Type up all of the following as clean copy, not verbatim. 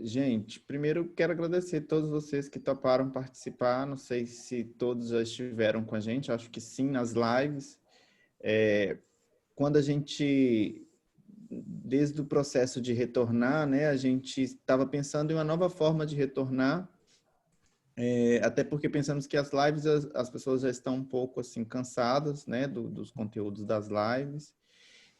Gente, primeiro quero agradecer a todos vocês que toparam participar. Não sei se todos já estiveram com a gente, acho que sim, nas lives. Quando a gente, desde o processo de retornar, né, a gente estava pensando em uma nova forma de retornar, até porque pensamos que as lives, as pessoas já estão um pouco assim cansadas, né, dos conteúdos das lives.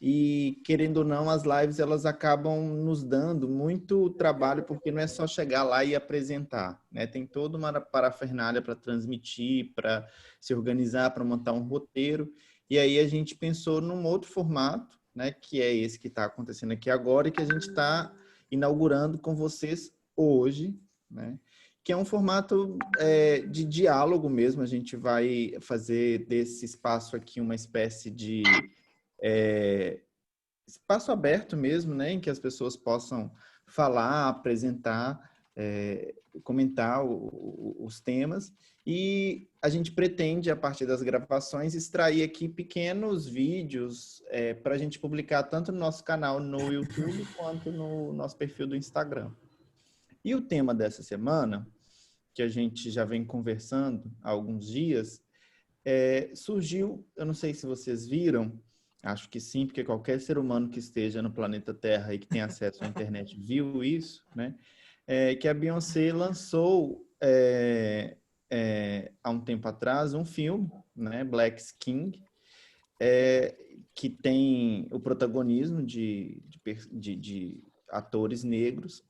E, querendo ou não, as lives elas acabam nos dando muito trabalho, porque não é só chegar lá e apresentar, né? Tem toda uma parafernália para transmitir, para se organizar, para montar um roteiro. E aí a gente pensou num outro formato, né? Que é esse que está acontecendo aqui agora e que a gente está inaugurando com vocês hoje, né? Que é um formato de diálogo mesmo. A gente vai fazer desse espaço aqui uma espécie de espaço aberto mesmo, né, em que as pessoas possam falar, apresentar, comentar os temas, e a gente pretende, a partir das gravações, extrair aqui pequenos vídeos para a gente publicar tanto no nosso canal no YouTube quanto no nosso perfil do Instagram. E o tema dessa semana, que a gente já vem conversando há alguns dias, surgiu, eu não sei se vocês viram, acho que sim, porque qualquer ser humano que esteja no planeta Terra e que tenha acesso à internet viu isso, né? Que a Beyoncé lançou há um tempo atrás um filme, né? Black King, que tem o protagonismo de atores negros.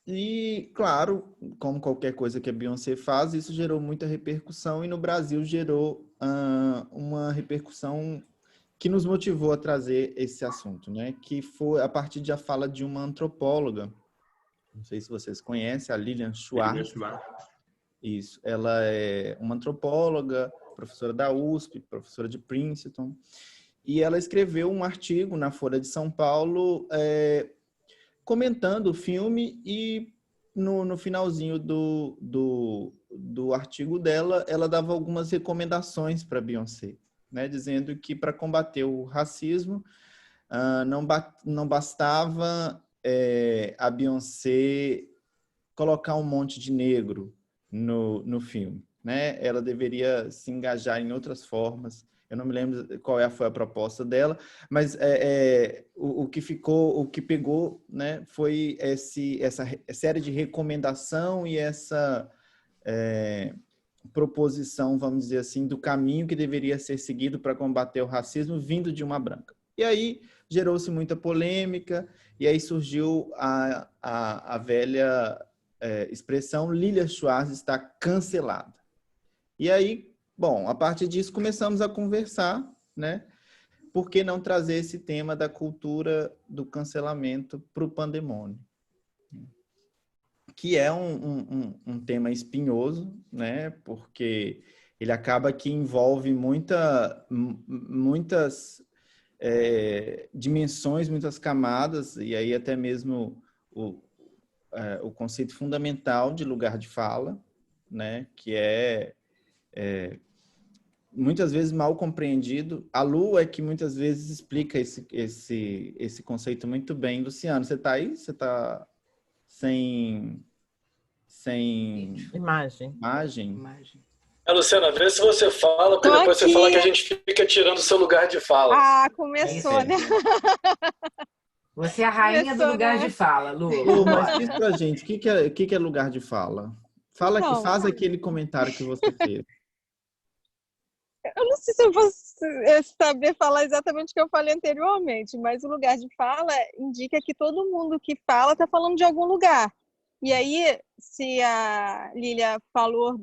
E, claro, como qualquer coisa que a Beyoncé faz, isso gerou muita repercussão, e no Brasil gerou uma repercussão que nos motivou a trazer esse assunto, né? Que foi a partir da fala de uma antropóloga, não sei se vocês conhecem, a Lilian Schwartz. Isso, ela é uma antropóloga, professora da USP, professora de Princeton, e ela escreveu um artigo na Folha de São Paulo comentando o filme, e no finalzinho do artigo dela, ela dava algumas recomendações para Beyoncé, né, dizendo que para combater o racismo não bastava a Beyoncé colocar um monte de negro no filme, né? Ela deveria se engajar em outras formas. Eu não me lembro foi a proposta dela, mas o que pegou, né, foi essa série de recomendação e essa proposição, vamos dizer assim, do caminho que deveria ser seguido para combater o racismo vindo de uma branca. E aí gerou-se muita polêmica, e aí surgiu a velha expressão Lilia Schwartz está cancelada. E aí, bom, a partir disso começamos a conversar, né? Por que não trazer esse tema da cultura do cancelamento para o Pandemônio? Que é um tema espinhoso, né? Porque ele acaba que envolve muitas dimensões, muitas camadas, e aí até mesmo o conceito fundamental de lugar de fala, né? Que muitas vezes mal compreendido. A Lu é que muitas vezes explica esse conceito muito bem. Luciano, você está aí? Você está sem imagem? Luciana, vê se você fala, porque depois você fala que a gente fica tirando o seu lugar de fala. Ah, começou, né? Você é a rainha do lugar de fala, Lu. Lu, mas diz pra gente, o que é lugar de fala? Faz aquele comentário que você fez. Eu não sei se eu vou saber falar exatamente o que eu falei anteriormente, mas o lugar de fala indica que todo mundo que fala está falando de algum lugar. E aí, se a Lília falou,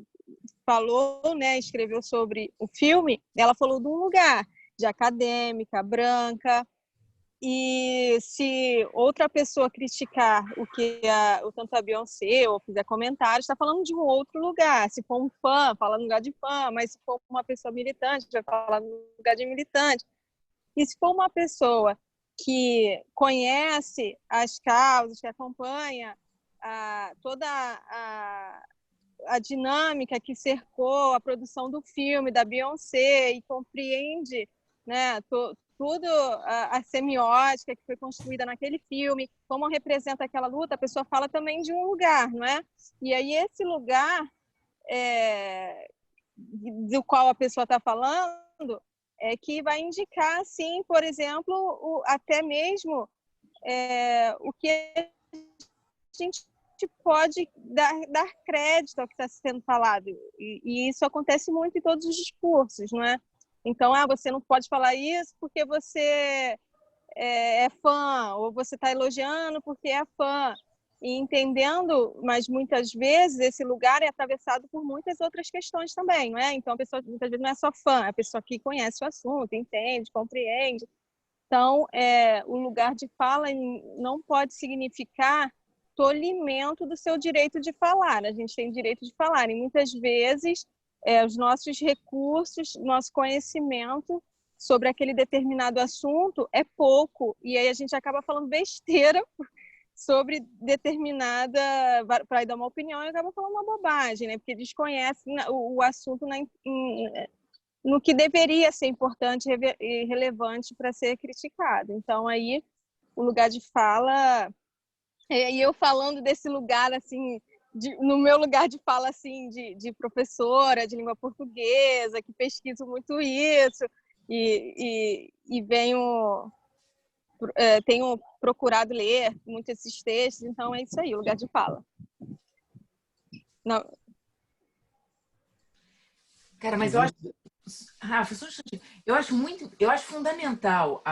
né, escreveu sobre o filme, ela falou de um lugar, de acadêmica, branca, e se outra pessoa criticar tanto a Beyoncé ou fizer comentários, está falando de um outro lugar. Se for um fã, fala no lugar de fã, mas se for uma pessoa militante, vai falar no lugar de militante. E se for uma pessoa que conhece as causas, que acompanha toda a dinâmica que cercou a produção do filme, da Beyoncé, e compreende, né, tudo a semiótica que foi construída naquele filme, como representa aquela luta, a pessoa fala também de um lugar, não é? E aí esse lugar do qual a pessoa está falando é que vai indicar, sim, por exemplo, até mesmo o que a gente pode dar crédito ao que está sendo falado. E isso acontece muito em todos os discursos, não é? Então, você não pode falar isso porque você é fã, ou você está elogiando porque é fã. E entendendo, mas muitas vezes esse lugar é atravessado por muitas outras questões também, não é? Então, a pessoa muitas vezes não é só fã, é a pessoa que conhece o assunto, entende, compreende. Então, o lugar de fala não pode significar tolimento do seu direito de falar. A gente tem direito de falar, e muitas vezes os nossos recursos, nosso conhecimento sobre aquele determinado assunto é pouco, e aí a gente acaba falando besteira sobre determinada, para dar uma opinião, e acaba falando uma bobagem, né? Porque desconhece o assunto no que deveria ser importante e relevante para ser criticado. Então, aí, o lugar de fala... E eu falando desse lugar, assim, no meu lugar de fala, assim, de professora de língua portuguesa, que pesquiso muito isso, e tenho procurado ler muito esses textos, então é isso aí, o lugar de fala. Não. Cara, mas eu acho... Rafa, só um instantinho. Eu acho fundamental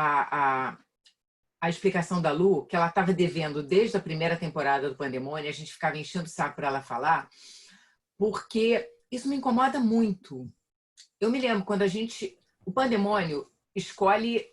a explicação da Lu, que ela estava devendo desde a primeira temporada do Pandemônio, a gente ficava enchendo o saco para ela falar, porque isso me incomoda muito. Eu me lembro quando o Pandemônio escolhe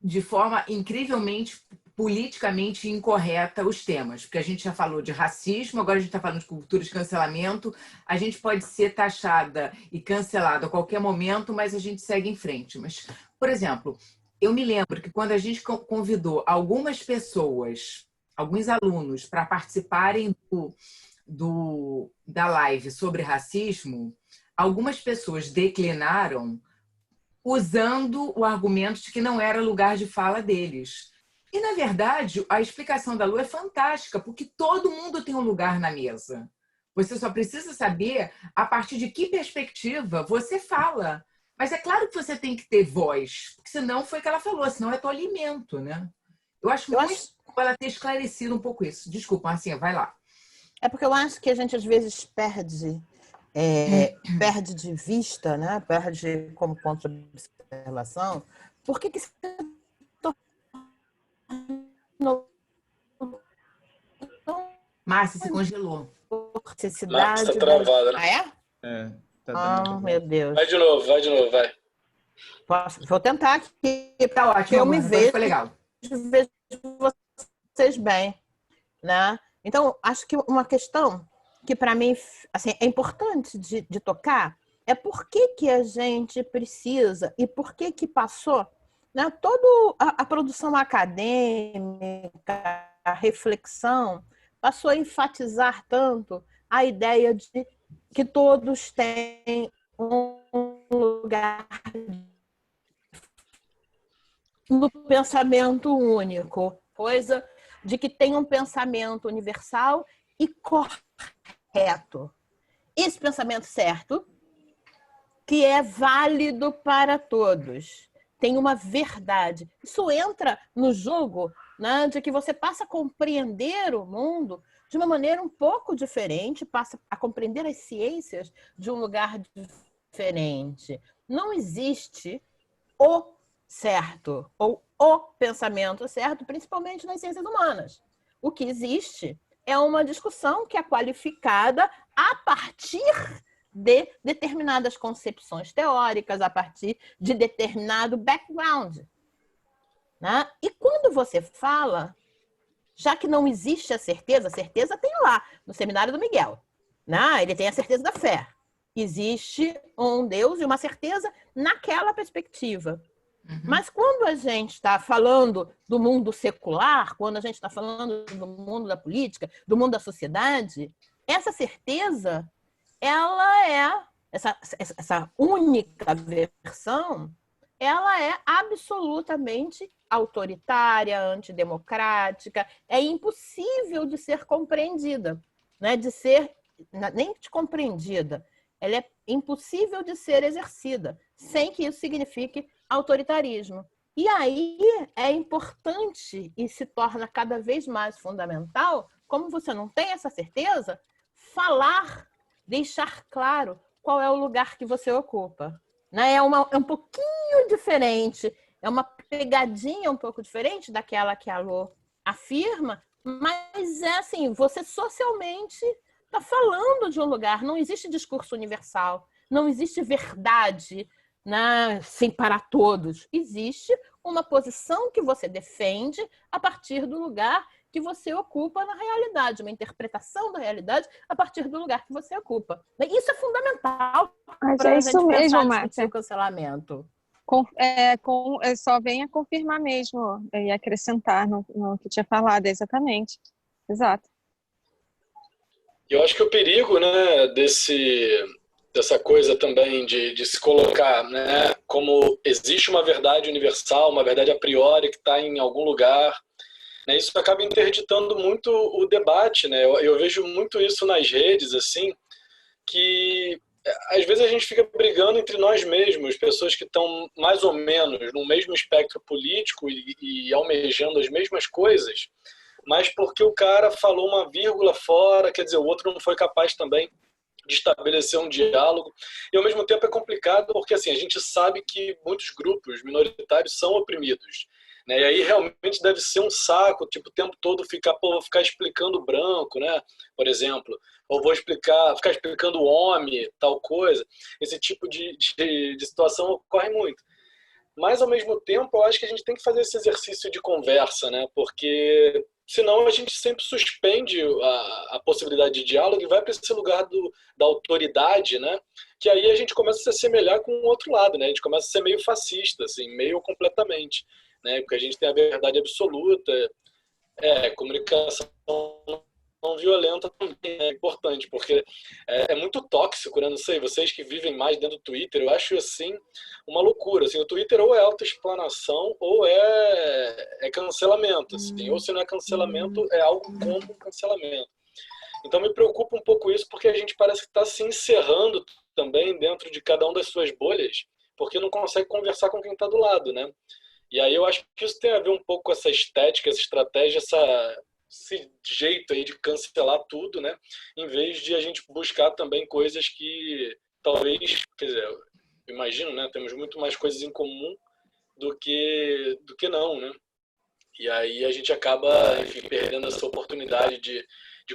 de forma incrivelmente politicamente incorreta os temas, porque a gente já falou de racismo, agora a gente está falando de cultura de cancelamento, a gente pode ser taxada e cancelada a qualquer momento, mas a gente segue em frente. Mas, por exemplo, eu me lembro que quando a gente convidou algumas pessoas, alguns alunos, para participarem da live sobre racismo, algumas pessoas declinaram usando o argumento de que não era lugar de fala deles. E, na verdade, a explicação da Lu é fantástica, porque todo mundo tem um lugar na mesa. Você só precisa saber a partir de que perspectiva você fala. Mas é claro que você tem que ter voz, porque senão foi o que ela falou, senão é tolimento, né? Eu acho muito ela ter esclarecido um pouco isso. Desculpa, Marcinha, vai lá. É porque eu acho que a gente, às vezes, perde de vista, né? Perde como ponto de observação. Por que você Márcia se congelou. Márcia está travada, né? Ah, é? Meu Deus. Vai de novo, vai. Vou tentar aqui. Tá ótimo, eu me vejo, legal. vejo vocês bem, né? Então, acho que uma questão que para mim assim, é importante de tocar é por que a gente precisa e por que passou, né, toda a produção acadêmica, a reflexão, passou a enfatizar tanto a ideia de que todos têm um lugar no pensamento único, coisa de que tem um pensamento universal e correto. Esse pensamento certo, que é válido para todos, tem uma verdade. Isso entra no jogo, né, de que você passa a compreender o mundo de uma maneira um pouco diferente, passa a compreender as ciências de um lugar diferente. Não existe o certo ou o pensamento certo, principalmente nas ciências humanas. O que existe é uma discussão que é qualificada a partir de determinadas concepções teóricas, a partir de determinado background, né? E quando você fala, já que não existe a certeza tem lá no seminário do Miguel, né? Ele tem a certeza da fé. Existe um Deus e uma certeza naquela perspectiva. Uhum. Mas quando a gente está falando do mundo secular, quando a gente está falando do mundo da política, do mundo da sociedade, essa certeza, ela é essa única versão, ela é absolutamente autoritária, antidemocrática, é impossível de ser compreendida, né? Nem de compreendida, ela é impossível de ser exercida, sem que isso signifique autoritarismo. E aí é importante e se torna cada vez mais fundamental, como você não tem essa certeza, falar, deixar claro qual é o lugar que você ocupa. Né? É um pouquinho diferente, é uma pegadinha um pouco diferente daquela que a Lô afirma, mas é assim, você socialmente está falando de um lugar, não existe discurso universal, não existe verdade, né, sim, para todos. Existe uma posição que você defende a partir do lugar que você ocupa na realidade, uma interpretação da realidade a partir do lugar que você ocupa. Isso é fundamental para a gente pensar e discutir o cancelamento. Só vem a confirmar mesmo e acrescentar no que tinha falado, exatamente. Exato. Eu acho que o perigo, né, dessa coisa também de se colocar, né, como existe uma verdade universal, uma verdade a priori que está em algum lugar, né, isso acaba interditando muito o debate, né? Eu vejo muito isso nas redes, assim, que às vezes a gente fica brigando entre nós mesmos, pessoas que estão mais ou menos no mesmo espectro político e almejando as mesmas coisas, mas porque o cara falou uma vírgula fora, quer dizer, o outro não foi capaz também de estabelecer um diálogo. E ao mesmo tempo é complicado porque assim, a gente sabe que muitos grupos minoritários são oprimidos, né? E aí realmente deve ser um saco, tipo, o tempo todo vou ficar explicando branco, né? Por exemplo, ou ficar explicando homem, tal coisa. Esse tipo de situação ocorre muito. Mas, ao mesmo tempo, eu acho que a gente tem que fazer esse exercício de conversa, né? Porque senão a gente sempre suspende a possibilidade de diálogo e vai para esse lugar da autoridade, né? Que aí a gente começa a se assemelhar com o outro lado, né? A gente começa a ser meio fascista, assim, meio completamente, né? Porque a gente tem a verdade absoluta, comunicação não violenta também é importante, porque é muito tóxico, né? Não sei, vocês que vivem mais dentro do Twitter, eu acho, assim, uma loucura. Assim, o Twitter ou é autoexplanação ou é cancelamento. Assim. Ou se não é cancelamento, é algo como cancelamento. Então me preocupa um pouco isso, porque a gente parece que está se encerrando também dentro de cada uma das suas bolhas, porque não consegue conversar com quem está do lado, né? E aí eu acho que isso tem a ver um pouco com essa estética, essa estratégia, esse jeito aí de cancelar tudo, né? Em vez de a gente buscar também coisas que talvez, quer dizer, eu imagino, né? Temos muito mais coisas em comum do que não, né? E aí a gente acaba, enfim, perdendo essa oportunidade de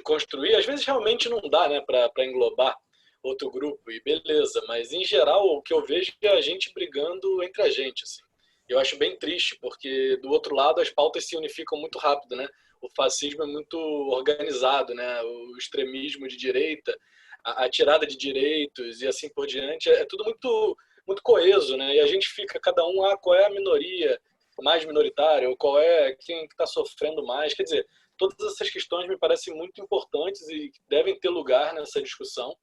construir. Às vezes realmente não dá, né? Para englobar outro grupo e beleza, mas em geral o que eu vejo é a gente brigando entre a gente, assim. Eu acho bem triste, porque do outro lado as pautas se unificam muito rápido, né? O fascismo é muito organizado, né? O extremismo de direita, a tirada de direitos e assim por diante, é tudo muito, muito coeso, né? E a gente fica, cada um, qual é a minoria mais minoritária, ou qual é quem está sofrendo mais. Quer dizer, todas essas questões me parecem muito importantes e devem ter lugar nessa discussão.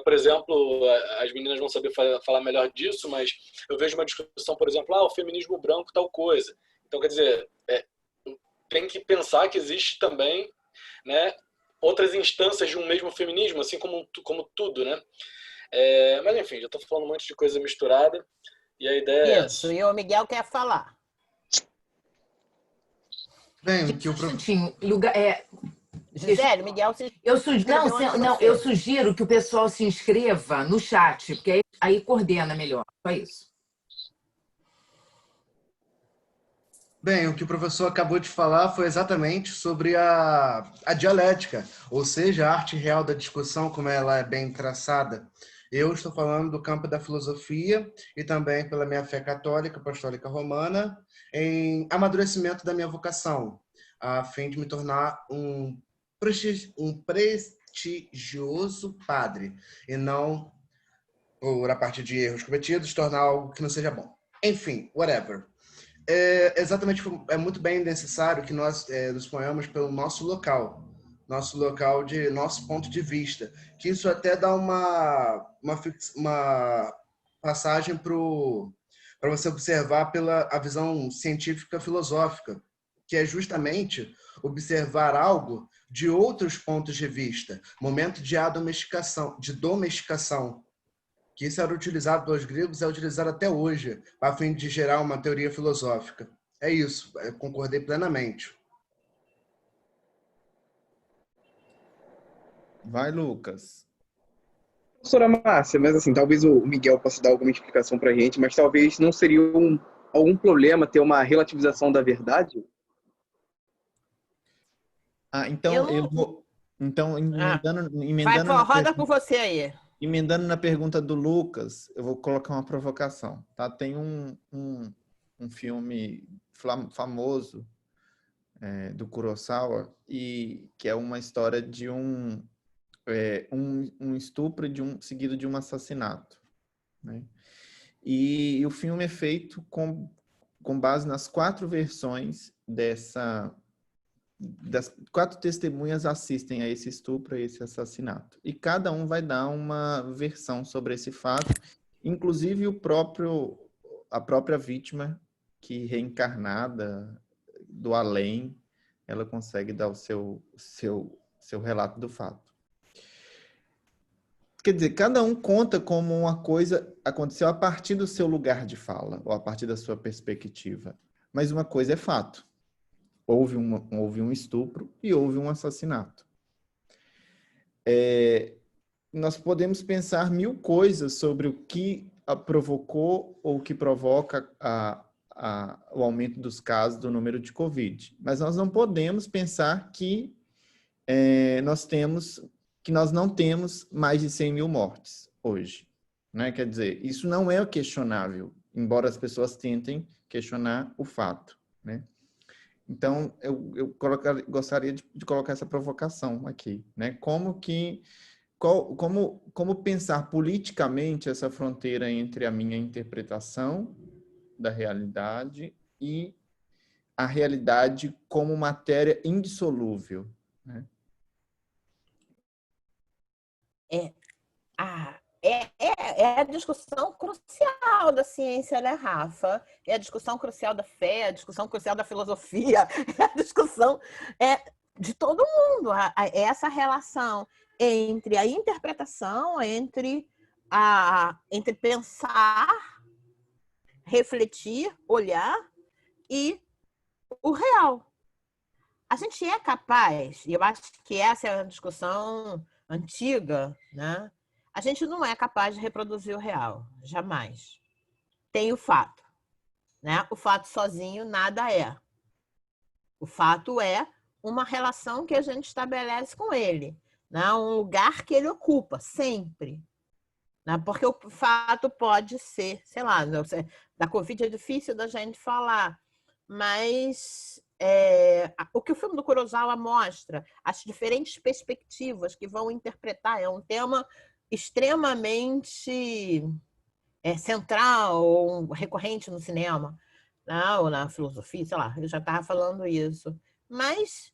Por exemplo, as meninas vão saber falar melhor disso, mas eu vejo uma discussão, por exemplo, o feminismo branco tal coisa. Então, quer dizer, tem que pensar que existe também, né, outras instâncias de um mesmo feminismo, assim como tudo, né? Mas, enfim, já estou falando um monte de coisa misturada e a ideia é isso, e o Miguel quer falar. Bem, que o Gisele, Miguel, eu sugiro que o pessoal se inscreva no chat, porque aí coordena melhor. Só isso. Bem, o que o professor acabou de falar foi exatamente sobre a dialética, ou seja, a arte real da discussão, como ela é bem traçada. Eu estou falando do campo da filosofia e também pela minha fé católica, apostólica romana, em amadurecimento da minha vocação, a fim de me tornar um prestigioso padre, e não, por a partir de erros cometidos, tornar algo que não seja bom. Enfim, whatever. Exatamente, é muito bem necessário que nós nos ponhamos pelo nosso local de nosso ponto de vista, que isso até dá uma passagem para o para você observar pela a visão científica filosófica, que é justamente observar algo de outros pontos de vista, momento de adomesticação, de domesticação, que isso era utilizado pelos gregos, é utilizado até hoje, a fim de gerar uma teoria filosófica. É isso, eu concordei plenamente. Vai, Lucas. Professora Márcia, mas assim, talvez o Miguel possa dar alguma explicação para a gente, mas talvez não seria algum problema ter uma relativização da verdade? Então Eu eu vou. Então, Vai, roda com você aí. emendando na pergunta do Lucas, eu vou colocar uma provocação, tá? Tem um filme famoso do Kurosawa que é uma história de um estupro seguido de um assassinato, né? E o filme é feito com base nas 4 versões das 4 testemunhas assistem a esse estupro, a esse assassinato. E cada um vai dar uma versão sobre esse fato, inclusive a própria vítima, que reencarnada do além, ela consegue dar o seu relato do fato. Quer dizer, cada um conta como uma coisa aconteceu a partir do seu lugar de fala, ou a partir da sua perspectiva. Mas uma coisa é fato. Houve um estupro e houve um assassinato. Nós podemos pensar 1000 coisas sobre o que provocou ou o que provoca o aumento dos casos do número de Covid. Mas nós não podemos pensar que nós não temos mais de 100 mil mortes hoje, né? Quer dizer, isso não é questionável, embora as pessoas tentem questionar o fato, né? Então, eu gostaria de colocar essa provocação aqui, né? Como pensar politicamente essa fronteira entre a minha interpretação da realidade e a realidade como matéria indissolúvel, né? É a discussão crucial da ciência, né, Rafa? É a discussão crucial da fé, é a discussão crucial da filosofia, é a discussão de todo mundo. Essa relação entre a interpretação, entre pensar, refletir, olhar e o real. A gente é capaz, e eu acho que essa é uma discussão antiga, né? A gente não é capaz de reproduzir o real, jamais. Tem o fato, né? O fato sozinho nada é. O fato é uma relação que a gente estabelece com ele, né? Um lugar que ele ocupa, sempre. Né? Porque o fato pode ser, sei lá, da Covid é difícil da gente falar, mas o que o filme do Kurosawa mostra, as diferentes perspectivas que vão interpretar, é um tema extremamente central ou recorrente no cinema, né? Ou na filosofia, sei lá, eu já estava falando isso. Mas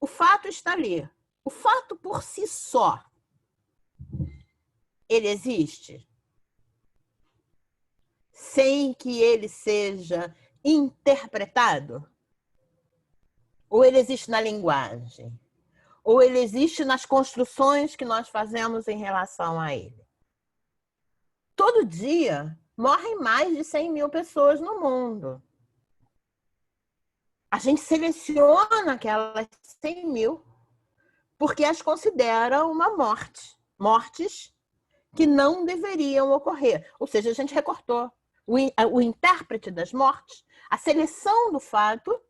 o fato está ali. O fato por si só, ele existe sem que ele seja interpretado? Ou ele existe na linguagem? Ou ele existe nas construções que nós fazemos em relação a ele? Todo dia morrem mais de 100 mil pessoas no mundo. A gente seleciona aquelas 100 mil porque as considera uma morte. Mortes que não deveriam ocorrer. Ou seja, a gente recortou. O intérprete das mortes, a seleção do fato,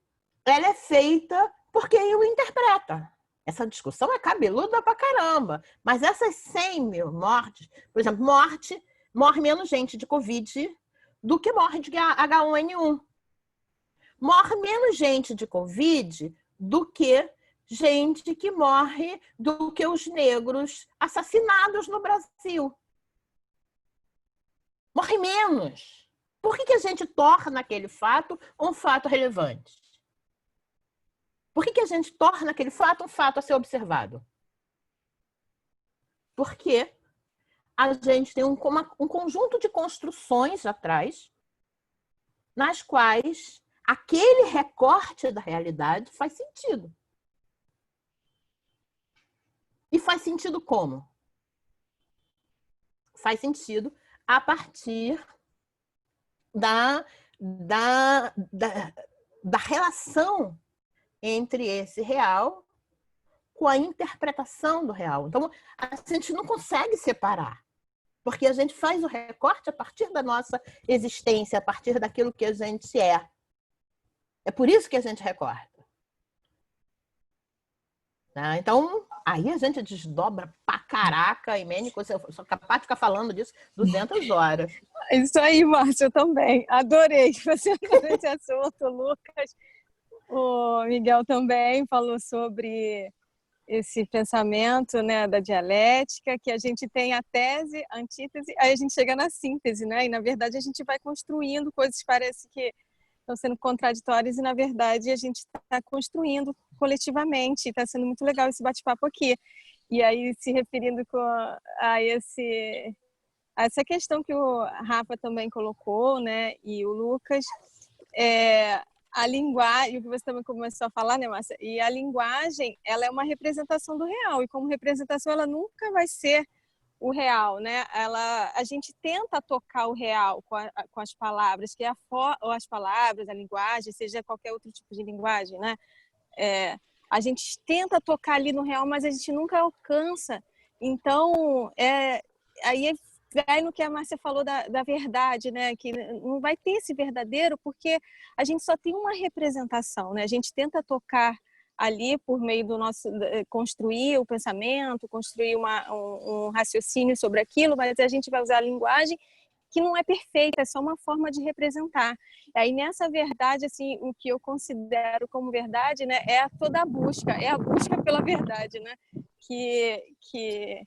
ela é feita por quem o interpreta. Essa discussão é cabeluda pra caramba. Mas essas 100 mil mortes, por exemplo, morre menos gente de Covid do que morre de H1N1. Morre menos gente de Covid do que gente que morre do que os negros assassinados no Brasil. Morre menos. Por que a gente torna aquele fato um fato relevante? Por que a gente torna aquele fato um fato a ser observado? Porque a gente tem um conjunto de construções atrás nas quais aquele recorte da realidade faz sentido. E faz sentido como? Faz sentido a partir da relação entre esse real com a interpretação do real. Então, a gente não consegue separar, porque a gente faz o recorte a partir da nossa existência, a partir daquilo que a gente é. É por isso que a gente recorta. Tá? Então, aí a gente desdobra pra caraca, e Mênico, eu sou capaz de ficar falando disso 200 horas. Isso aí, Márcia, eu também. Adorei que você entrou nesse assunto, Lucas. O Miguel também falou sobre esse pensamento, né, da dialética, que a gente tem a tese, a antítese, aí a gente chega na síntese, né? E, na verdade, a gente vai construindo coisas que parece que estão sendo contraditórias e, na verdade, a gente está construindo coletivamente. Está sendo muito legal esse bate-papo aqui. E aí, se referindo a essa questão que o Rafa também colocou, né, e o Lucas, a linguagem, o que você também começou a falar, né, Márcia? E a linguagem, ela é uma representação do real, e como representação ela nunca vai ser o real, né? A gente tenta tocar o real com as palavras, que ou as palavras, a linguagem, seja qualquer outro tipo de linguagem, né? A gente tenta tocar ali no real, mas a gente nunca alcança. Então, aí vai no que a Márcia falou da verdade, né? Que não vai ter esse verdadeiro porque a gente só tem uma representação, né? A gente tenta tocar ali por meio do nosso construir o pensamento, construir um raciocínio sobre aquilo, mas a gente vai usar a linguagem que não é perfeita, é só uma forma de representar. Aí nessa verdade, assim, o que eu considero como verdade, né, é toda a busca pela verdade, né? Que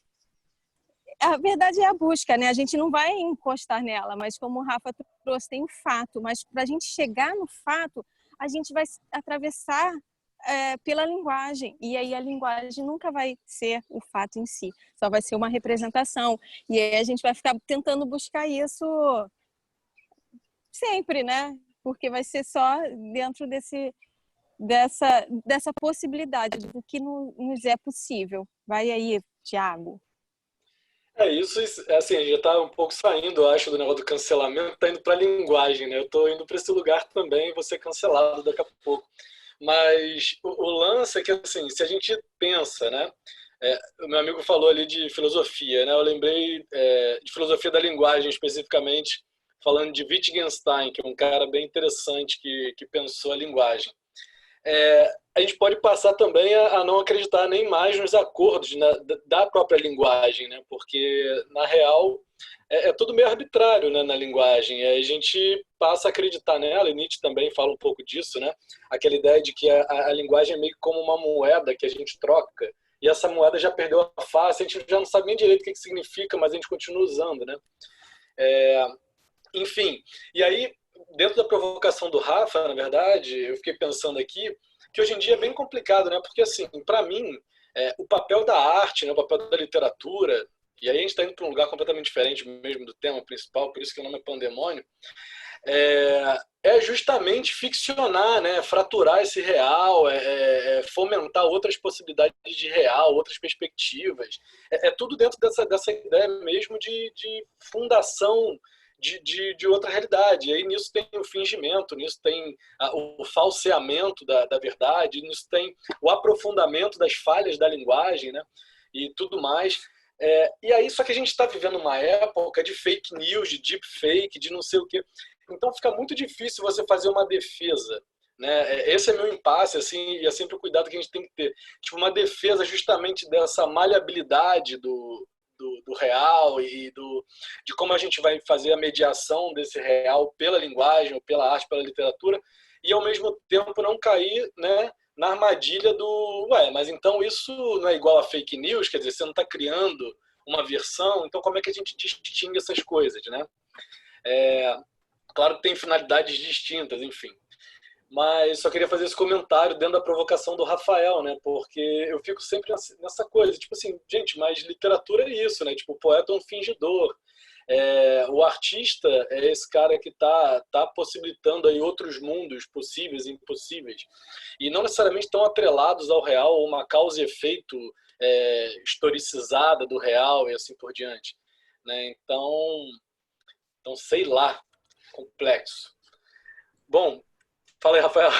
a verdade é a busca, né? A gente não vai encostar nela, mas como o Rafa trouxe, tem o fato. Mas para a gente chegar no fato, a gente vai atravessar pela linguagem. E aí a linguagem nunca vai ser o fato em si, só vai ser uma representação. E aí a gente vai ficar tentando buscar isso sempre, né? Porque vai ser só dentro dessa possibilidade do que nos é possível. Vai aí, Tiago. Isso, assim, a gente já está um pouco saindo, eu acho, do negócio do cancelamento, está indo para a linguagem, né? Eu estou indo para esse lugar também, vou ser cancelado daqui a pouco. Mas o lance é que, assim, se a gente pensa, né? O meu amigo falou ali de filosofia, né? Eu lembrei de filosofia da linguagem, especificamente, falando de Wittgenstein, que é um cara bem interessante que pensou a linguagem. A gente pode passar também a não acreditar nem mais nos acordos da própria linguagem, né? Porque, na real, é tudo meio arbitrário, né, na linguagem. A gente passa a acreditar nela, e Nietzsche também fala um pouco disso, né? Aquela ideia de que a linguagem é meio como uma moeda que a gente troca, e essa moeda já perdeu a face, a gente já não sabe nem direito o que significa, mas a gente continua usando, né? Enfim, e aí, dentro da provocação do Rafa, na verdade, eu fiquei pensando aqui que hoje em dia é bem complicado, né? Porque, assim, para mim, o papel da arte, né, o papel da literatura, e aí a gente está indo para um lugar completamente diferente mesmo do tema principal, por isso que o nome é Pandemônio, é justamente ficcionar, né? Fraturar esse real, fomentar outras possibilidades de real, outras perspectivas. Tudo dentro dessa ideia mesmo de fundação de outra realidade. E aí nisso tem o fingimento, nisso tem o falseamento da verdade, nisso tem o aprofundamento das falhas da linguagem, né? E tudo mais. E aí, só que a gente está vivendo uma época de fake news, de deepfake, de não sei o quê. Então fica muito difícil você fazer uma defesa, né? Esse é meu impasse, assim, e é sempre o cuidado que a gente tem que ter. Tipo, uma defesa justamente dessa maleabilidade do real e de como a gente vai fazer a mediação desse real pela linguagem, ou pela arte, pela literatura, e ao mesmo tempo não cair, né, na armadilha mas então isso não é igual a fake news, quer dizer, você não está criando uma versão, então como é que a gente distingue essas coisas, né? Claro que tem finalidades distintas, enfim. Mas só queria fazer esse comentário dentro da provocação do Rafael, né? Porque eu fico sempre nessa coisa, tipo assim, gente, mas literatura é isso, né? Tipo, o poeta é um fingidor. O artista é esse cara que tá possibilitando aí outros mundos possíveis e impossíveis, e não necessariamente estão atrelados ao real, ou uma causa e efeito historicizada do real e assim por diante, né? Então sei lá, complexo. Bom, fala aí, Rafael.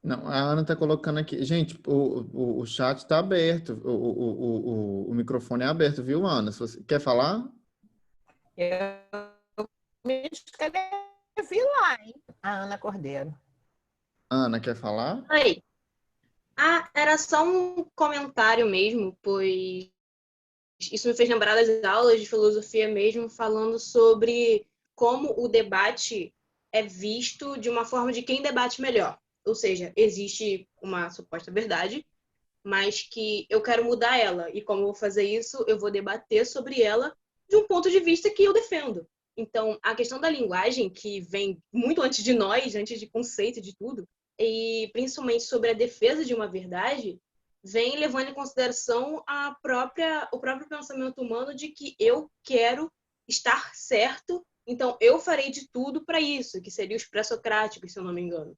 Não, a Ana está colocando aqui. Gente, o chat está aberto. O microfone é aberto, viu, Ana? Se você quer falar? Eu me inscrevi lá, hein? A Ana Cordeiro. Ana, quer falar? Oi. Era só um comentário mesmo, pois isso me fez lembrar das aulas de filosofia mesmo, falando sobre como o debate é visto de uma forma de quem debate melhor. Ou seja, existe uma suposta verdade, mas que eu quero mudar ela. E como eu vou fazer isso, eu vou debater sobre ela de um ponto de vista que eu defendo. Então, a questão da linguagem, que vem muito antes de nós, antes de conceito de tudo, e principalmente sobre a defesa de uma verdade, vem levando em consideração o próprio pensamento humano de que eu quero estar certo, então eu farei de tudo para isso, que seria os pré-socráticos, se eu não me engano,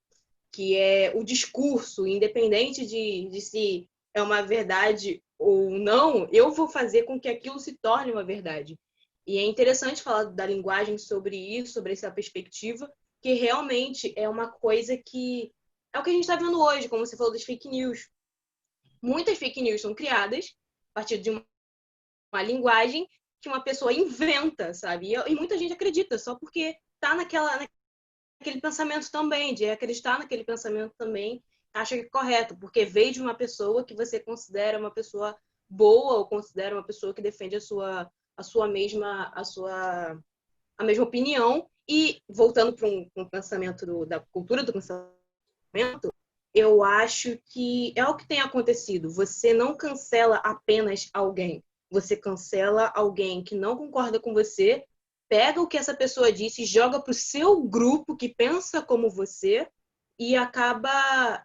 que é o discurso, independente de se é uma verdade ou não, eu vou fazer com que aquilo se torne uma verdade. E é interessante falar da linguagem sobre isso, sobre essa perspectiva, que realmente é uma coisa que é o que a gente está vendo hoje, como você falou das fake news. Muitas fake news são criadas a partir de uma linguagem que uma pessoa inventa, sabe? E muita gente acredita só porque está naquele pensamento também, de acreditar naquele pensamento também, acha que é correto, porque veio de uma pessoa que você considera uma pessoa boa ou considera uma pessoa que defende a mesma opinião. E voltando para um pensamento da cultura do pensamento, eu acho que é o que tem acontecido. Você não cancela apenas alguém. Você cancela alguém que não concorda com você, pega o que essa pessoa disse, joga para o seu grupo que pensa como você e acaba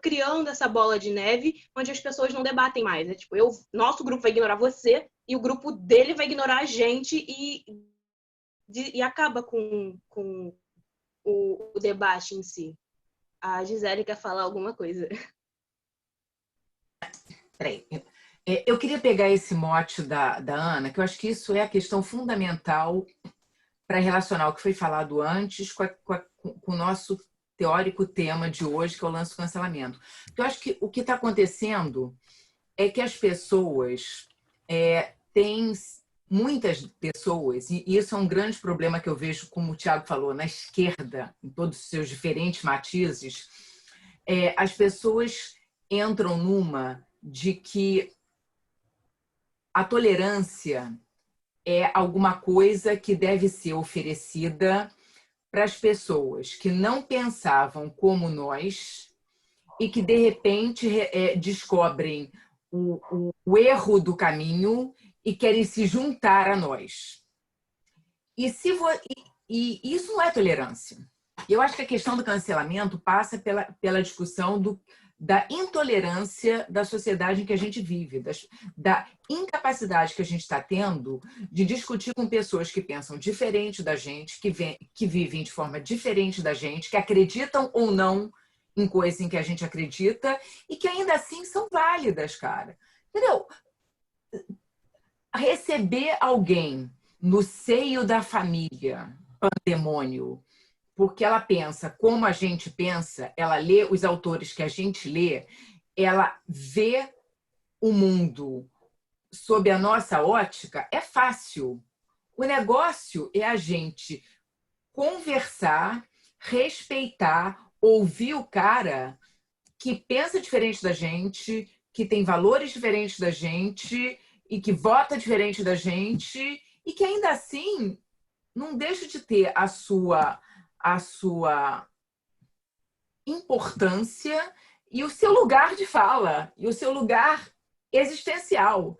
criando essa bola de neve onde as pessoas não debatem mais. É tipo, nosso grupo vai ignorar você e o grupo dele vai ignorar a gente e acaba com o debate em si. A Gisele quer falar alguma coisa. Peraí. Eu queria pegar esse mote da Ana, que eu acho que isso é a questão fundamental para relacionar o que foi falado antes com o nosso teórico tema de hoje, que é o lance do cancelamento. Eu acho que o que está acontecendo é que as pessoas têm... Muitas pessoas, e isso é um grande problema que eu vejo, como o Tiago falou, na esquerda, em todos os seus diferentes matizes, as pessoas entram numa de que a tolerância é alguma coisa que deve ser oferecida para as pessoas que não pensavam como nós e que, de repente, descobrem o erro do caminho e querem se juntar a nós. E isso não é tolerância. Eu acho que a questão do cancelamento passa pela discussão da intolerância da sociedade em que a gente vive, da incapacidade que a gente está tendo de discutir com pessoas que pensam diferente da gente, que vivem de forma diferente da gente, que acreditam ou não em coisas em que a gente acredita e que ainda assim são válidas, cara. Entendeu? Receber alguém no seio da família, pandemônio, porque ela pensa como a gente pensa, ela lê os autores que a gente lê, ela vê o mundo sob a nossa ótica, é fácil. O negócio é a gente conversar, respeitar, ouvir o cara que pensa diferente da gente, que tem valores diferentes da gente e que vota diferente da gente e que ainda assim não deixa de ter a sua importância e o seu lugar de fala, e o seu lugar existencial.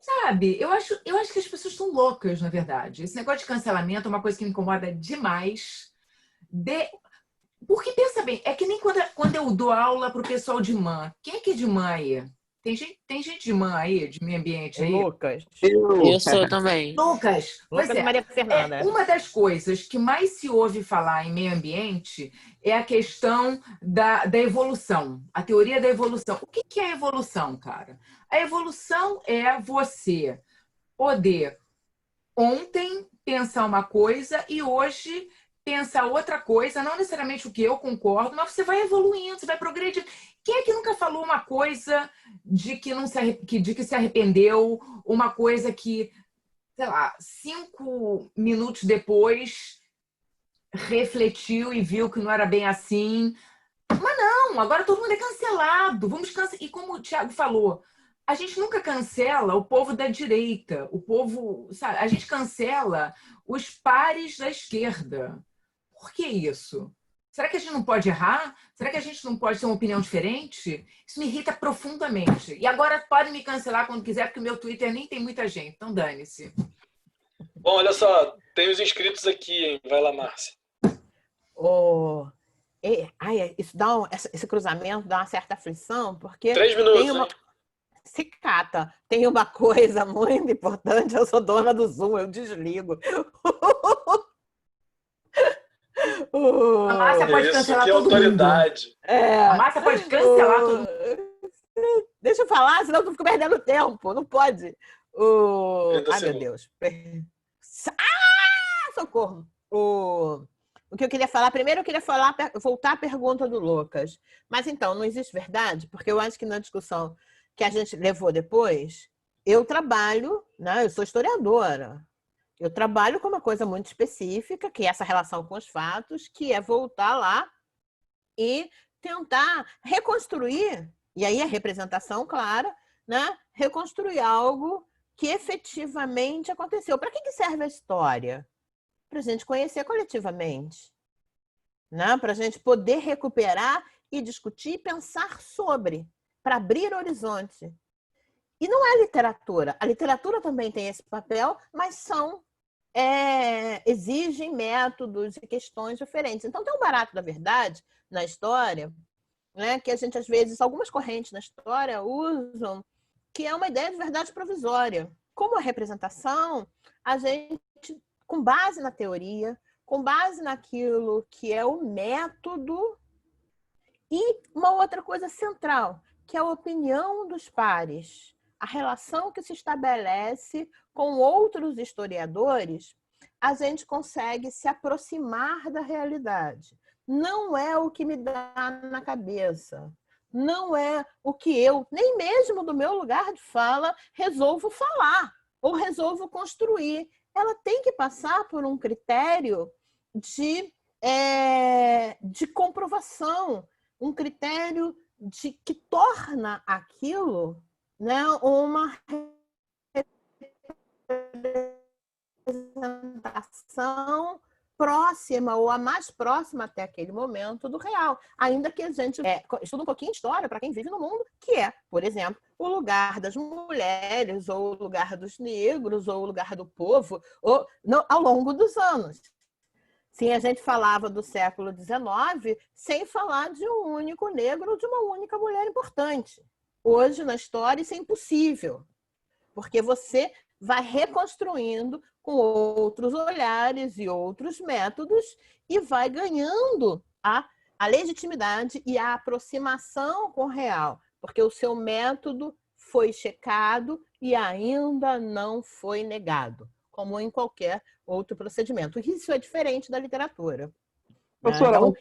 Sabe? Eu acho que as pessoas estão loucas, na verdade. Esse negócio de cancelamento é uma coisa que me incomoda demais. Porque, pensa bem, é que nem quando eu dou aula para o pessoal de MAN. Quem é que é de MAN aí? Tem gente de MAN aí, de meio ambiente aí? Lucas. Eu sou também. Lucas, pois Lucas e Maria Fernanda. uma das coisas que mais se ouve falar em meio ambiente é a questão da evolução, a teoria da evolução. O que é evolução, cara? A evolução é você poder ontem pensar uma coisa e hoje pensar outra coisa, não necessariamente o que eu concordo, mas você vai evoluindo, você vai progredindo. Quem é que nunca falou uma coisa de que se arrependeu, uma coisa que, sei lá, 5 minutos depois refletiu e viu que não era bem assim? Mas não, agora todo mundo é cancelado. Vamos cancelar. E como o Thiago falou, a gente nunca cancela o povo da direita, o povo, sabe? A gente cancela os pares da esquerda. Por que isso? Será que a gente não pode errar? Será que a gente não pode ter uma opinião diferente? Isso me irrita profundamente. E agora podem me cancelar quando quiser, porque o meu Twitter nem tem muita gente. Então dane-se. Bom, olha só, tem os inscritos aqui, hein? Vai lá, Márcia. Isso esse cruzamento dá uma certa aflição, porque 3 minutos, tem uma... Se cata, tem uma coisa muito importante, eu sou dona do Zoom, eu desligo. A Márcia pode cancelar todo autoridade. mundo. A Márcia pode cancelar todo mundo. Deixa eu falar, senão eu fico perdendo tempo. Não pode. Meu Deus. Socorro. O que eu queria falar, primeiro eu queria voltar à pergunta do Lucas. Mas então, não existe verdade? Porque eu acho que na discussão que a gente levou depois, eu trabalho, né? Eu sou historiadora. Eu trabalho com uma coisa muito específica, que é essa relação com os fatos, que é voltar lá e tentar reconstruir, e aí a representação clara, né? Reconstruir algo que efetivamente aconteceu. Para que serve a história? Para a gente conhecer coletivamente, né? Para a gente poder recuperar e discutir e pensar sobre, para abrir horizonte. E não é literatura. A literatura também tem esse papel, mas exigem métodos e questões diferentes. Então, tem um barato da verdade na história, né, que a gente, às vezes, algumas correntes na história usam, que é uma ideia de verdade provisória. Como a representação, a gente, com base na teoria, com base naquilo que é o método, e uma outra coisa central, que é a opinião dos pares. A relação que se estabelece com outros historiadores, a gente consegue se aproximar da realidade. Não é o que me dá na cabeça. Não é o que eu, nem mesmo do meu lugar de fala, resolvo falar ou resolvo construir. Ela tem que passar por um critério de comprovação, um critério que torna aquilo, né, uma representação próxima ou a mais próxima até aquele momento do real. Ainda que a gente estude um pouquinho de história para quem vive no mundo, que é, por exemplo, o lugar das mulheres, ou o lugar dos negros, ou o lugar do povo, ao longo dos anos. Sim, a gente falava do século XIX sem falar de um único negro ou de uma única mulher importante. Hoje, na história, isso é impossível, porque você vai reconstruindo com outros olhares e outros métodos e vai ganhando a legitimidade e a aproximação com o real, porque o seu método foi checado e ainda não foi negado, como em qualquer outro procedimento. Isso é diferente da literatura. Professora, Então,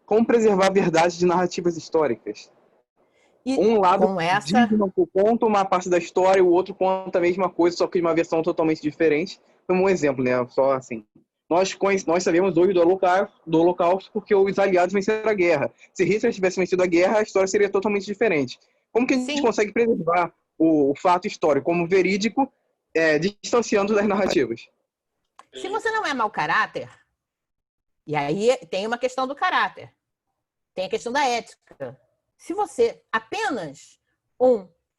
como preservar a verdade de narrativas históricas? E um lado conta uma parte da história, o outro conta a mesma coisa, só que de uma versão totalmente diferente. Como um exemplo, né? Só assim. Nós sabemos hoje do Holocausto porque os aliados venceram a guerra. Se Hitler tivesse vencido a guerra, a história seria totalmente diferente. Como que a gente consegue preservar o fato histórico como verídico, distanciando das narrativas? Se você não é mau caráter, e aí tem uma questão do caráter, tem a questão da ética. Se você apenas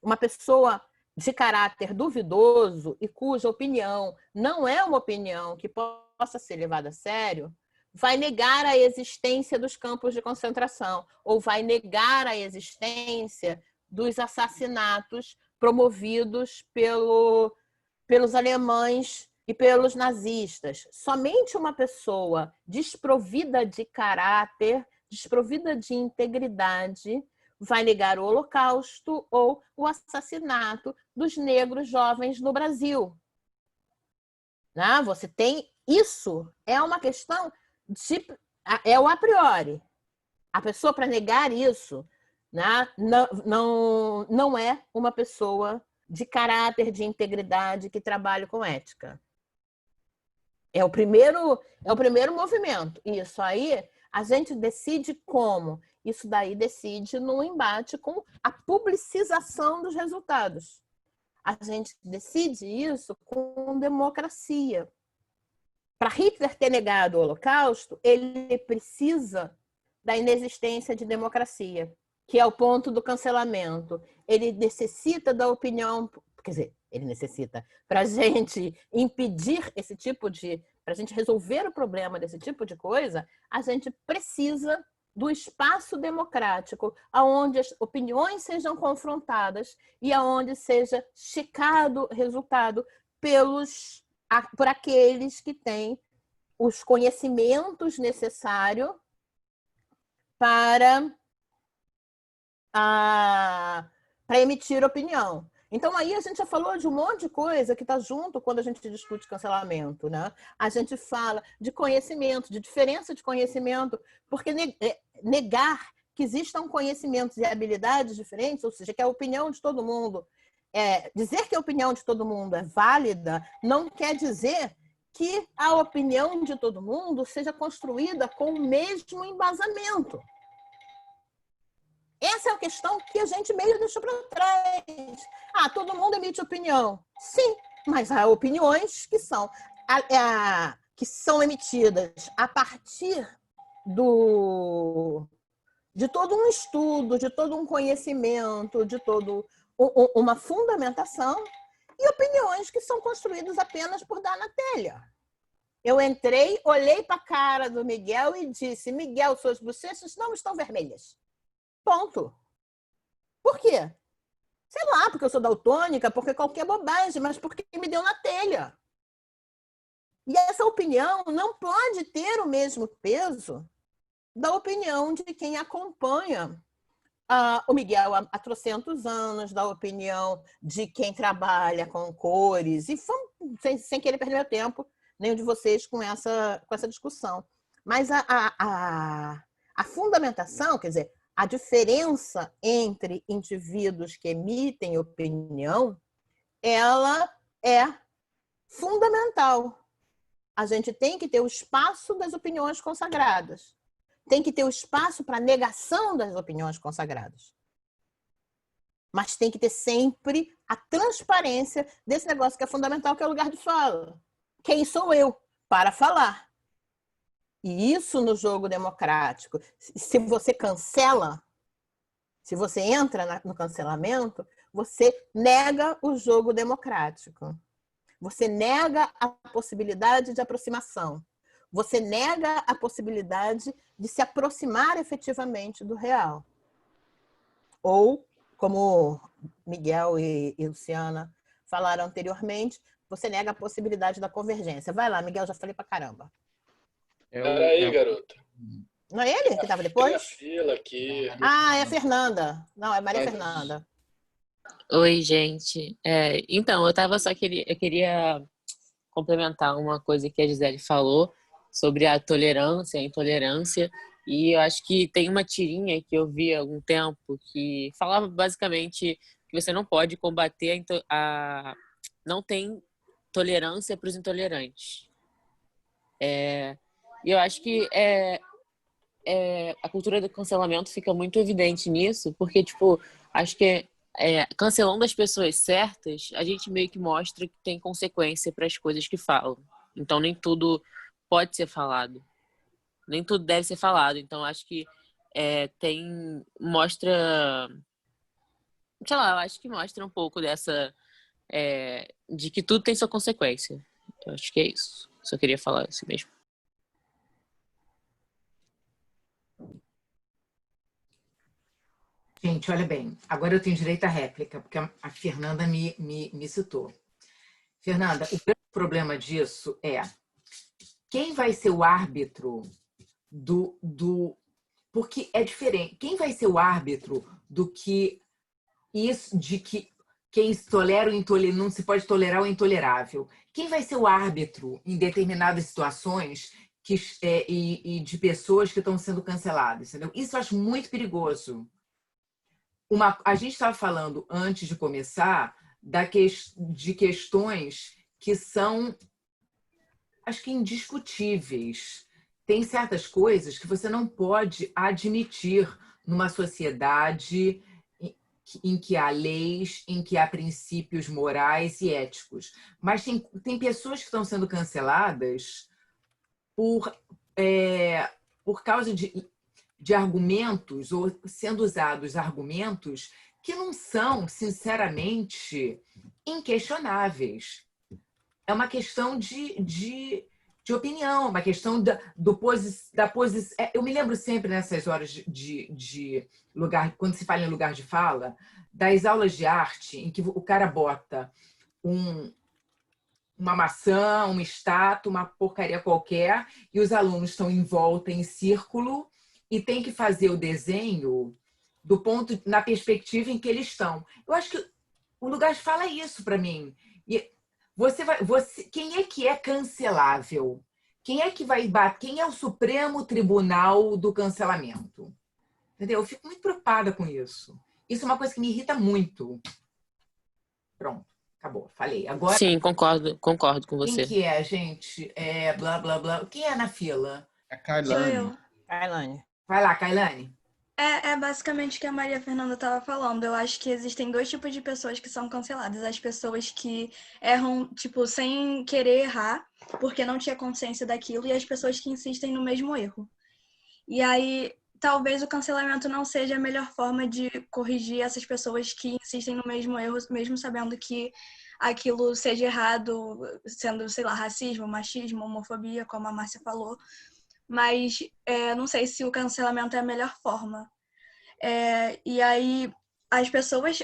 uma pessoa de caráter duvidoso e cuja opinião não é uma opinião que possa ser levada a sério, vai negar a existência dos campos de concentração ou vai negar a existência dos assassinatos promovidos pelos alemães e pelos nazistas. Somente uma pessoa desprovida de caráter, desprovida de integridade, vai negar o Holocausto ou o assassinato dos negros jovens no Brasil. Você tem isso, é uma questão é o a priori. A pessoa, para negar isso, não é uma pessoa de caráter, de integridade, que trabalha com ética. É o primeiro movimento. Isso aí, a gente decide como? Isso daí decide num embate com a publicização dos resultados. A gente decide isso com democracia. Para Hitler ter negado o Holocausto, ele precisa da inexistência de democracia, que é o ponto do cancelamento. Ele necessita da opinião, quer dizer, ele necessita, para a gente impedir esse tipo de, para a gente resolver o problema desse tipo de coisa, a gente precisa do espaço democrático, aonde as opiniões sejam confrontadas e aonde seja checado o resultado por aqueles que têm os conhecimentos necessários para emitir opinião. Então, aí a gente já falou de um monte de coisa que está junto quando a gente discute cancelamento, né? A gente fala de conhecimento, de diferença de conhecimento, porque negar que existam conhecimentos e habilidades diferentes, ou seja, que a opinião de todo mundo, dizer que a opinião de todo mundo é válida, não quer dizer que a opinião de todo mundo seja construída com o mesmo embasamento. Essa é a questão que a gente meio deixou para trás. Todo mundo emite opinião. Sim, mas há opiniões que são emitidas a partir de todo um estudo, de todo um conhecimento, de toda uma fundamentação, e opiniões que são construídas apenas por dar na telha. Eu entrei, olhei para a cara do Miguel e disse: Miguel, suas bochechas não estão vermelhas. Ponto. Por quê? Sei lá, porque eu sou daltônica, porque qualquer bobagem, mas porque me deu na telha. E essa opinião não pode ter o mesmo peso da opinião de quem acompanha o Miguel há trocentos anos, da opinião de quem trabalha com cores, e sem querer perder meu tempo, nenhum de vocês com essa discussão. Mas a fundamentação, quer dizer, a diferença entre indivíduos que emitem opinião, ela é fundamental. A gente tem que ter o espaço das opiniões consagradas. Tem que ter o espaço para a negação das opiniões consagradas. Mas tem que ter sempre a transparência desse negócio que é fundamental, que é o lugar de fala. Quem sou eu para falar? E isso no jogo democrático. Se você cancela, se você entra no cancelamento, você nega o jogo democrático. Você nega a possibilidade de aproximação. Você nega a possibilidade de se aproximar efetivamente do real. Ou, como Miguel e Luciana falaram anteriormente, você nega a possibilidade da convergência. Vai lá, Miguel, já falei pra caramba. Peraí, garota. Não é ele que estava depois? Tem a fila aqui. É a Fernanda. Não, é Maria Fernanda. Oi, gente. Então, eu queria complementar uma coisa que a Gisele falou sobre a tolerância, a intolerância, e eu acho que tem uma tirinha que eu vi há algum tempo que falava basicamente que você não pode combater não tem tolerância para os intolerantes. E eu acho que a cultura do cancelamento fica muito evidente nisso, porque, acho que cancelando as pessoas certas, a gente meio que mostra que tem consequência para as coisas que falam. Então, nem tudo pode ser falado. Nem tudo deve ser falado. Então, acho que mostra... Sei lá, eu acho que mostra um pouco dessa... de que tudo tem sua consequência. Eu acho que é isso. Só queria falar isso mesmo. Gente, olha bem, agora eu tenho direito à réplica, porque a Fernanda me citou. Fernanda, o grande problema disso é quem vai ser o árbitro porque é diferente. Quem vai ser o árbitro do que isso de que quem tolera o intolerável não se pode tolerar o intolerável? Quem vai ser o árbitro em determinadas situações e de pessoas que estão sendo canceladas? Entendeu? Isso eu acho muito perigoso. A gente estava falando antes de começar de questões que são, acho que, indiscutíveis. Tem certas coisas que você não pode admitir numa sociedade em que há leis, em que há princípios morais e éticos. Mas tem pessoas que estão sendo canceladas por causa de argumentos, ou sendo usados argumentos que não são, sinceramente, inquestionáveis. É uma questão de opinião, uma questão da posição. Eu me lembro sempre nessas horas de lugar, quando se fala em lugar de fala, das aulas de arte, em que o cara bota uma maçã, uma estátua, uma porcaria qualquer, e os alunos estão em volta, em círculo, e tem que fazer o desenho na perspectiva em que eles estão. Eu acho que o lugar de fala é isso para mim. E quem é que é cancelável? Quem é que vai bater? Quem é o Supremo Tribunal do Cancelamento? Entendeu? Eu fico muito preocupada com isso. Isso é uma coisa que me irrita muito. Pronto, acabou, falei. Agora, Sim, concordo com você. quem que é, gente? Blá, blá, blá. Quem é na fila? A Sou Kailane. eu. Kailane. Vai lá, Kailane. É basicamente o que a Maria Fernanda estava falando. Eu acho que existem dois tipos de pessoas que são canceladas. As pessoas que erram, tipo, sem querer errar, porque não tinha consciência daquilo, e as pessoas que insistem no mesmo erro. E aí, talvez o cancelamento não seja a melhor forma de corrigir essas pessoas que insistem no mesmo erro, mesmo sabendo que aquilo seja errado, sendo, sei lá, racismo, machismo, homofobia, como a Márcia falou. Mas não sei se o cancelamento é a melhor forma. E aí,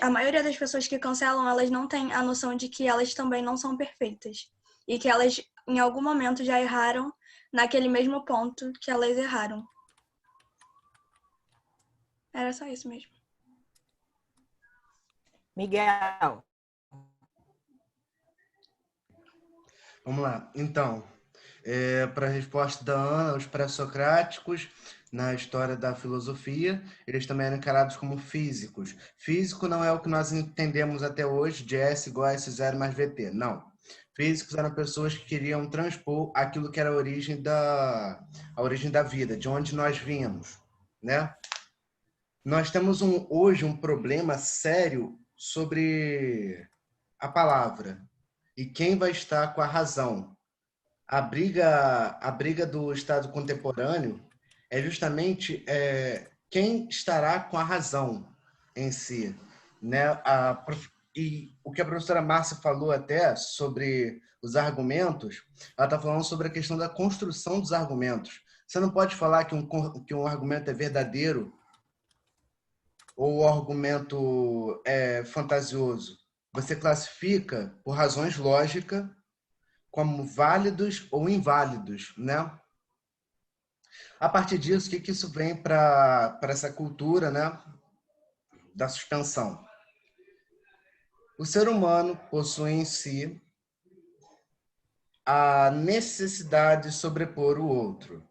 a maioria das pessoas que cancelam, elas não têm a noção de que elas também não são perfeitas. E que elas, em algum momento, já erraram naquele mesmo ponto que elas erraram. Era só isso mesmo. Miguel. Vamos lá. Então, para a resposta da Ana, os pré-socráticos, na história da filosofia, eles também eram encarados como físicos. Físico não é o que nós entendemos até hoje, de S igual a S0 mais VT. Não. Físicos eram pessoas que queriam transpor aquilo que era a origem da vida, de onde nós vínhamos, né? Nós temos hoje um problema sério sobre a palavra e quem vai estar com a razão. A briga do Estado contemporâneo é justamente quem estará com a razão em si, né? E o que a professora Márcia falou até sobre os argumentos, ela está falando sobre a questão da construção dos argumentos. Você não pode falar que um argumento é verdadeiro ou o argumento é fantasioso. Você classifica por razões lógicas como válidos ou inválidos, né? A partir disso, o que isso vem para essa cultura, né, da suspensão? O ser humano possui em si a necessidade de sobrepor o outro.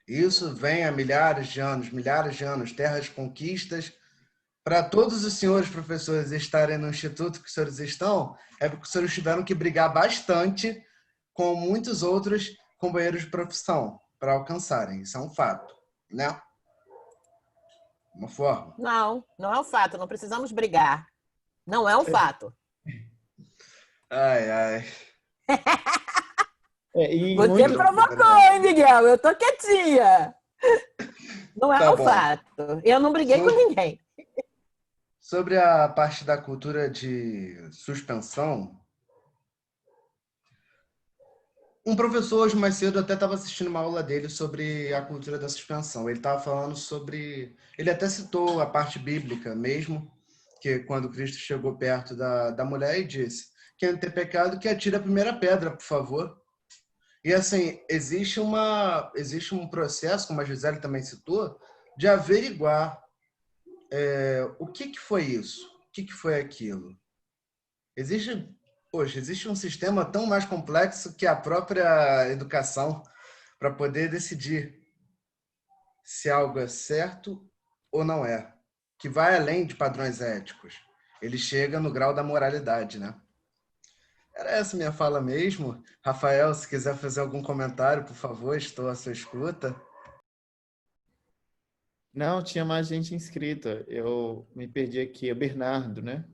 Isso vem há milhares de anos, terras conquistas. Para todos os senhores professores estarem no instituto que os senhores estão, é porque os senhores tiveram que brigar bastante com muitos outros companheiros de profissão para alcançarem. Isso é um fato, né? Uma forma. Não é um fato. Não precisamos brigar. Não é um fato. Ai. Você provocou, hein, Miguel? Eu tô quietinha. Não é um fato. Eu não briguei com ninguém. Sobre a parte da cultura de suspensão, Um professor hoje mais cedo até estava assistindo uma aula dele sobre a cultura da suspensão. Ele estava falando sobre... Ele até citou a parte bíblica mesmo, que quando Cristo chegou perto da mulher e disse: quem não tem pecado, que atire a primeira pedra, por favor. E assim, existe um processo, como a Gisele também citou, de averiguar o que foi isso, o que foi aquilo. Existe um sistema tão mais complexo que a própria educação para poder decidir se algo é certo ou não é, que vai além de padrões éticos. Ele chega no grau da moralidade, né? Era essa minha fala mesmo. Rafael, se quiser fazer algum comentário, por favor, estou à sua escuta. Não, tinha mais gente inscrita. Eu me perdi aqui. É Bernardo, né?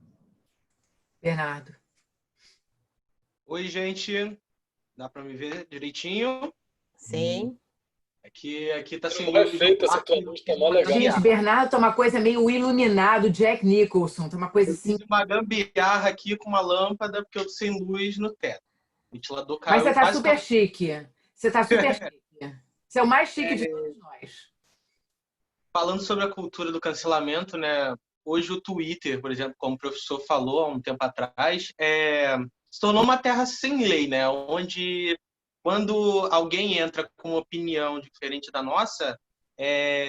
Bernardo. Oi, gente. Dá para me ver direitinho? Sim. Aqui tá sem Como é luz. feita essa tua luz, tá mó legal. Gente, Bernardo tá uma coisa meio iluminado, Jack Nicholson, tá uma coisa assim. Fiz uma gambiarra aqui com uma lâmpada, porque eu tô sem luz no teto. O ventilador caiu. Mas você tá quase super chique. Você tá super chique. Você é o mais chique de todos nós. Falando sobre a cultura do cancelamento, né? Hoje o Twitter, por exemplo, como o professor falou há um tempo atrás, se tornou uma terra sem lei, né? Onde quando alguém entra com uma opinião diferente da nossa,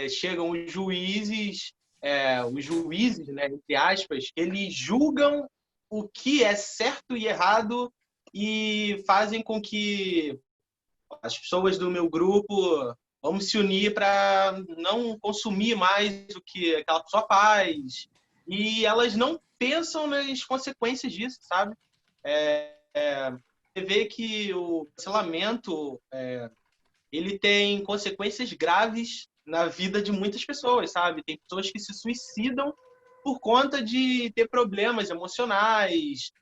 chegam os juízes, né, entre aspas, eles julgam o que é certo e errado e fazem com que as pessoas do meu grupo vamos se unir para não consumir mais o que aquela pessoa faz. E elas não pensam nas consequências disso, sabe? Você vê que o cancelamento ele tem consequências graves na vida de muitas pessoas, sabe? Tem pessoas que se suicidam por conta de ter problemas emocionais,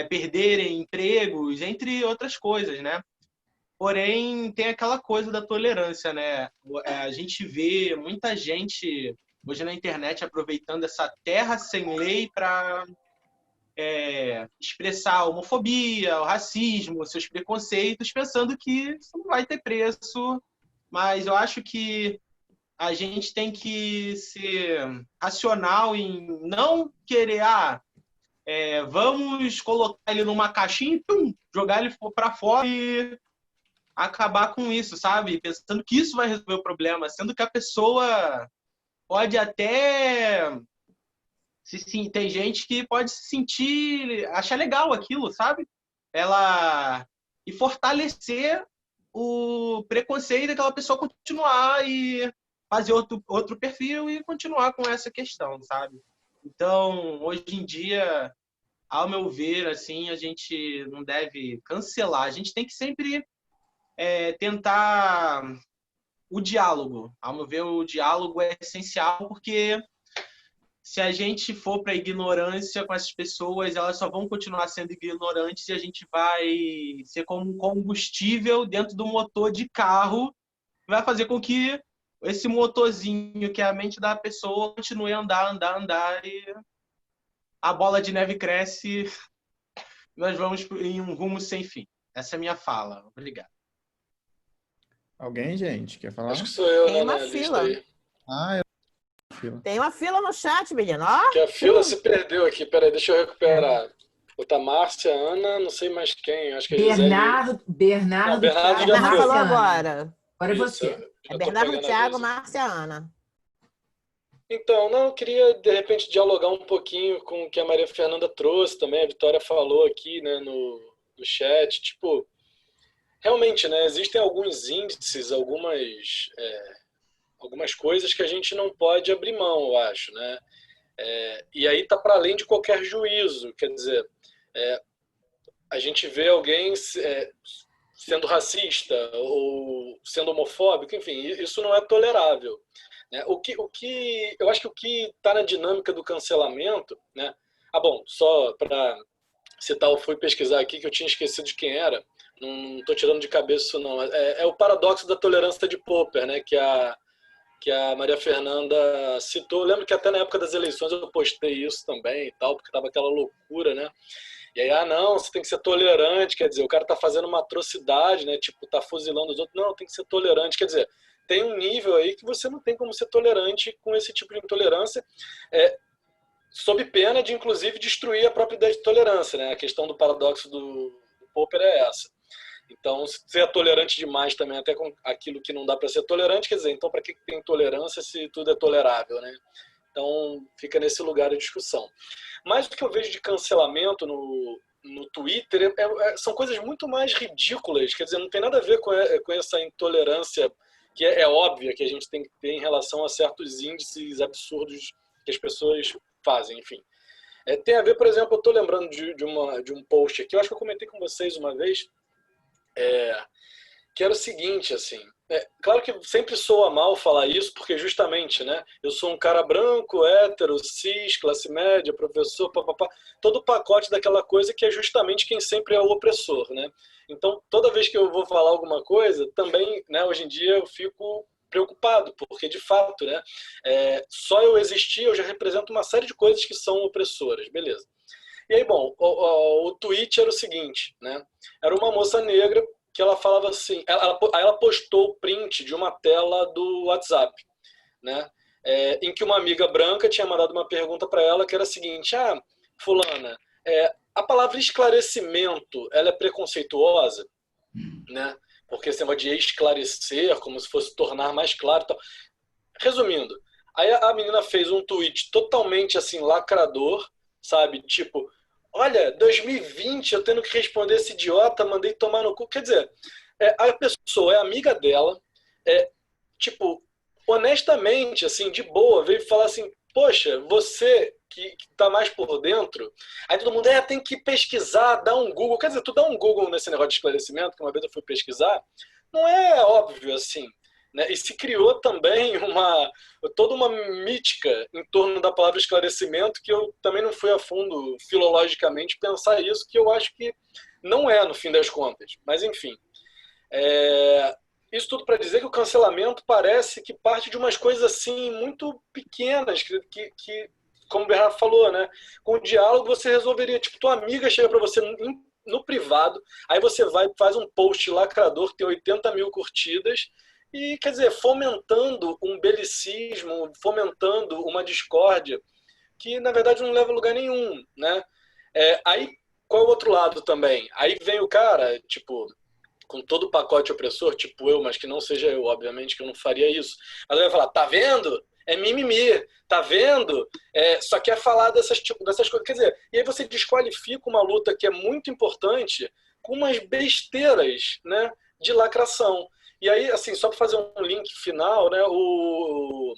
perderem empregos, entre outras coisas, né? Porém, tem aquela coisa da tolerância, né? A gente vê muita gente hoje na internet aproveitando essa terra sem lei para expressar a homofobia, o racismo, seus preconceitos, pensando que isso não vai ter preço. Mas eu acho que a gente tem que ser racional em não querer, vamos colocar ele numa caixinha e jogar ele para fora e acabar com isso, sabe? Pensando que isso vai resolver o problema, sendo que a pessoa pode até... Tem gente que pode se sentir, achar legal aquilo, sabe? E fortalecer o preconceito daquela pessoa continuar e fazer outro perfil e continuar com essa questão, sabe? Então, hoje em dia, ao meu ver, assim, a gente não deve cancelar. A gente tem que sempre tentar o diálogo. Ao meu ver, o diálogo é essencial porque se a gente for para a ignorância com essas pessoas, elas só vão continuar sendo ignorantes e a gente vai ser como um combustível dentro do motor de carro que vai fazer com que esse motorzinho, que é a mente da pessoa, continue a andar e a bola de neve cresce e nós vamos em um rumo sem fim. Essa é a minha fala. Obrigado. Alguém, gente, quer falar? Acho que sou eu, Tem né, uma na lista fila. aí. Fila. Tem uma fila no chat, menino. Ó, Que a fila se perdeu aqui. Peraí, deixa eu recuperar. Botar Márcia, Ana, não sei mais quem. Acho que é Bernardo, Bernardo Thiago, já Bernardo foi. falou Márcia, Ana. agora. Agora é Isso, você. já tô Bernardo, pegando a Thiago, vez. Márcia, Ana. Então, não, eu queria, de repente, dialogar um pouquinho com o que a Maria Fernanda trouxe também, a Vitória falou aqui, né, no chat. Tipo, realmente, né, existem alguns índices, algumas coisas que a gente não pode abrir mão, eu acho, né? E aí tá para além de qualquer juízo, quer dizer, a gente vê alguém sendo racista ou sendo homofóbico, enfim, isso não é tolerável, né? Eu acho que o que está na dinâmica do cancelamento, né? Bom, só para citar, eu fui pesquisar aqui que eu tinha esquecido de quem era, não estou tirando de cabeça isso não, é o paradoxo da tolerância de Popper, né? Que a Maria Fernanda citou. Eu lembro que até na época das eleições eu postei isso também e tal, porque estava aquela loucura, né? E aí, não, você tem que ser tolerante, quer dizer, o cara tá fazendo uma atrocidade, né? Tipo, tá fuzilando os outros. Não, tem que ser tolerante, quer dizer, tem um nível aí que você não tem como ser tolerante com esse tipo de intolerância, sob pena de, inclusive, destruir a própria ideia de tolerância, né? A questão do paradoxo do Popper é essa. Então, se você é tolerante demais também, até com aquilo que não dá para ser tolerante, quer dizer, então para que tem tolerância se tudo é tolerável, né? Então, fica nesse lugar de discussão. Mas o que eu vejo de cancelamento no Twitter são coisas muito mais ridículas, quer dizer, não tem nada a ver com essa intolerância que é óbvia que a gente tem que ter em relação a certos índices absurdos que as pessoas fazem, enfim. Tem a ver, por exemplo, eu estou lembrando de um post aqui, eu acho que eu comentei com vocês uma vez, que era o seguinte, assim, claro que sempre soa mal falar isso, porque justamente, né, eu sou um cara branco, hétero, cis, classe média, professor, papapá, todo o pacote daquela coisa que é justamente quem sempre é o opressor, né? Então, toda vez que eu vou falar alguma coisa, também, né, hoje em dia eu fico preocupado, porque de fato, né, só eu existir, eu já represento uma série de coisas que são opressoras, beleza. E aí, bom, o tweet era o seguinte, né, era uma moça negra que ela falava assim, ela postou o print de uma tela do WhatsApp, né, em que uma amiga branca tinha mandado uma pergunta para ela que era a seguinte: fulana, a palavra esclarecimento, ela é preconceituosa, né? Porque esse negócio de esclarecer, como se fosse tornar mais claro e tal. Resumindo, aí a menina fez um tweet totalmente assim, lacrador, sabe? Tipo, olha, 2020 eu tendo que responder esse idiota, mandei tomar no cu. Quer dizer, a pessoa é amiga dela, tipo, honestamente, assim, de boa, veio falar assim, poxa, você que tá mais por dentro, aí todo mundo, tem que pesquisar, dar um Google. Quer dizer, tu dá um Google nesse negócio de esclarecimento, que uma vez eu fui pesquisar, não é óbvio assim, né? E se criou também toda uma mítica em torno da palavra esclarecimento, que eu também não fui a fundo filologicamente pensar isso, que eu acho que não é, no fim das contas. Mas, enfim. Isso tudo para dizer que o cancelamento parece que parte de umas coisas assim muito pequenas, que como o Bernardo falou, né? Com o diálogo você resolveria. Tipo, tua amiga chega para você no privado, aí você vai faz um post lacrador que tem 80 mil curtidas e, quer dizer, fomentando um belicismo, fomentando uma discórdia que, na verdade, não leva a lugar nenhum, né? Aí, qual é o outro lado também? Aí vem o cara, tipo, com todo o pacote opressor, tipo eu, mas que não seja eu, obviamente que eu não faria isso. Mas ele vai falar, tá vendo? É mimimi, tá vendo? Só quer falar dessas coisas. Quer dizer, e aí você desqualifica uma luta que é muito importante com umas besteiras, né, de lacração. E aí, assim, só para fazer um link final, né, o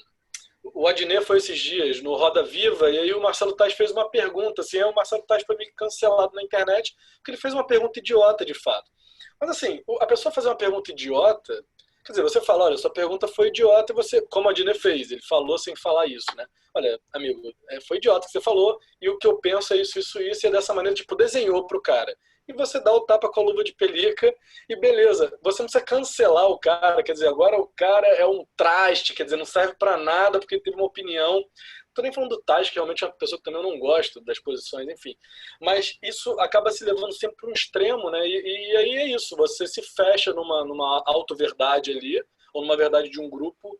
Adnet foi esses dias no Roda Viva, e aí o Marcelo Taz fez uma pergunta, assim, o Marcelo Taz foi meio cancelado na internet, porque ele fez uma pergunta idiota, de fato. Mas assim, a pessoa fazer uma pergunta idiota, quer dizer, você fala, olha, sua pergunta foi idiota e você, como a Adnet fez, ele falou sem falar isso, né? Olha, amigo, foi idiota que você falou e o que eu penso é isso, isso, isso, e é dessa maneira, tipo, desenhou pro cara. E você dá o tapa com a luva de pelica e beleza, você não precisa cancelar o cara, quer dizer, agora o cara é um traste, quer dizer, não serve pra nada porque ele teve uma opinião. Não tô nem falando do Taz, que realmente é uma pessoa que também eu não gosto das posições, enfim. Mas isso acaba se levando sempre para um extremo, né? E aí é isso, você se fecha numa auto-verdade ali, ou numa verdade de um grupo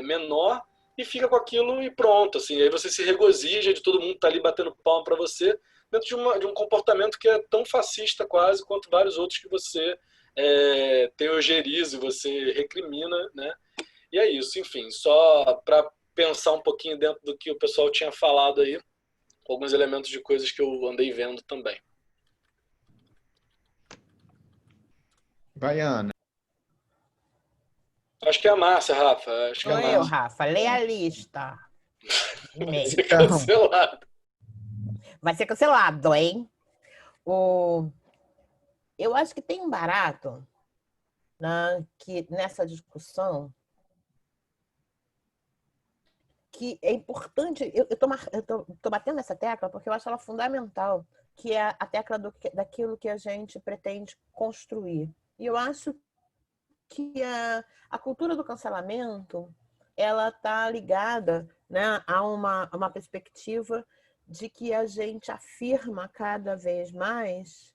menor, e fica com aquilo e pronto, assim. Aí você se regozija de todo mundo estar ali batendo palma para você, dentro de um comportamento que é tão fascista quase quanto vários outros que você tem ojeriza e você recrimina, né? E é isso, enfim, só para pensar um pouquinho dentro do que o pessoal tinha falado aí, com alguns elementos de coisas que eu andei vendo também. Vai, Ana. Acho que é a Márcia, Rafa. Acho que é a Sou Márcia. eu, Rafa. Lê a lista. Vai ser cancelado. Vai ser cancelado, hein? Eu acho que tem um barato, né, que nessa discussão que é importante. Eu tô batendo nessa tecla porque eu acho ela fundamental, que é a tecla daquilo que a gente pretende construir. E eu acho que a cultura do cancelamento ela está ligada, né, a uma perspectiva de que a gente afirma cada vez mais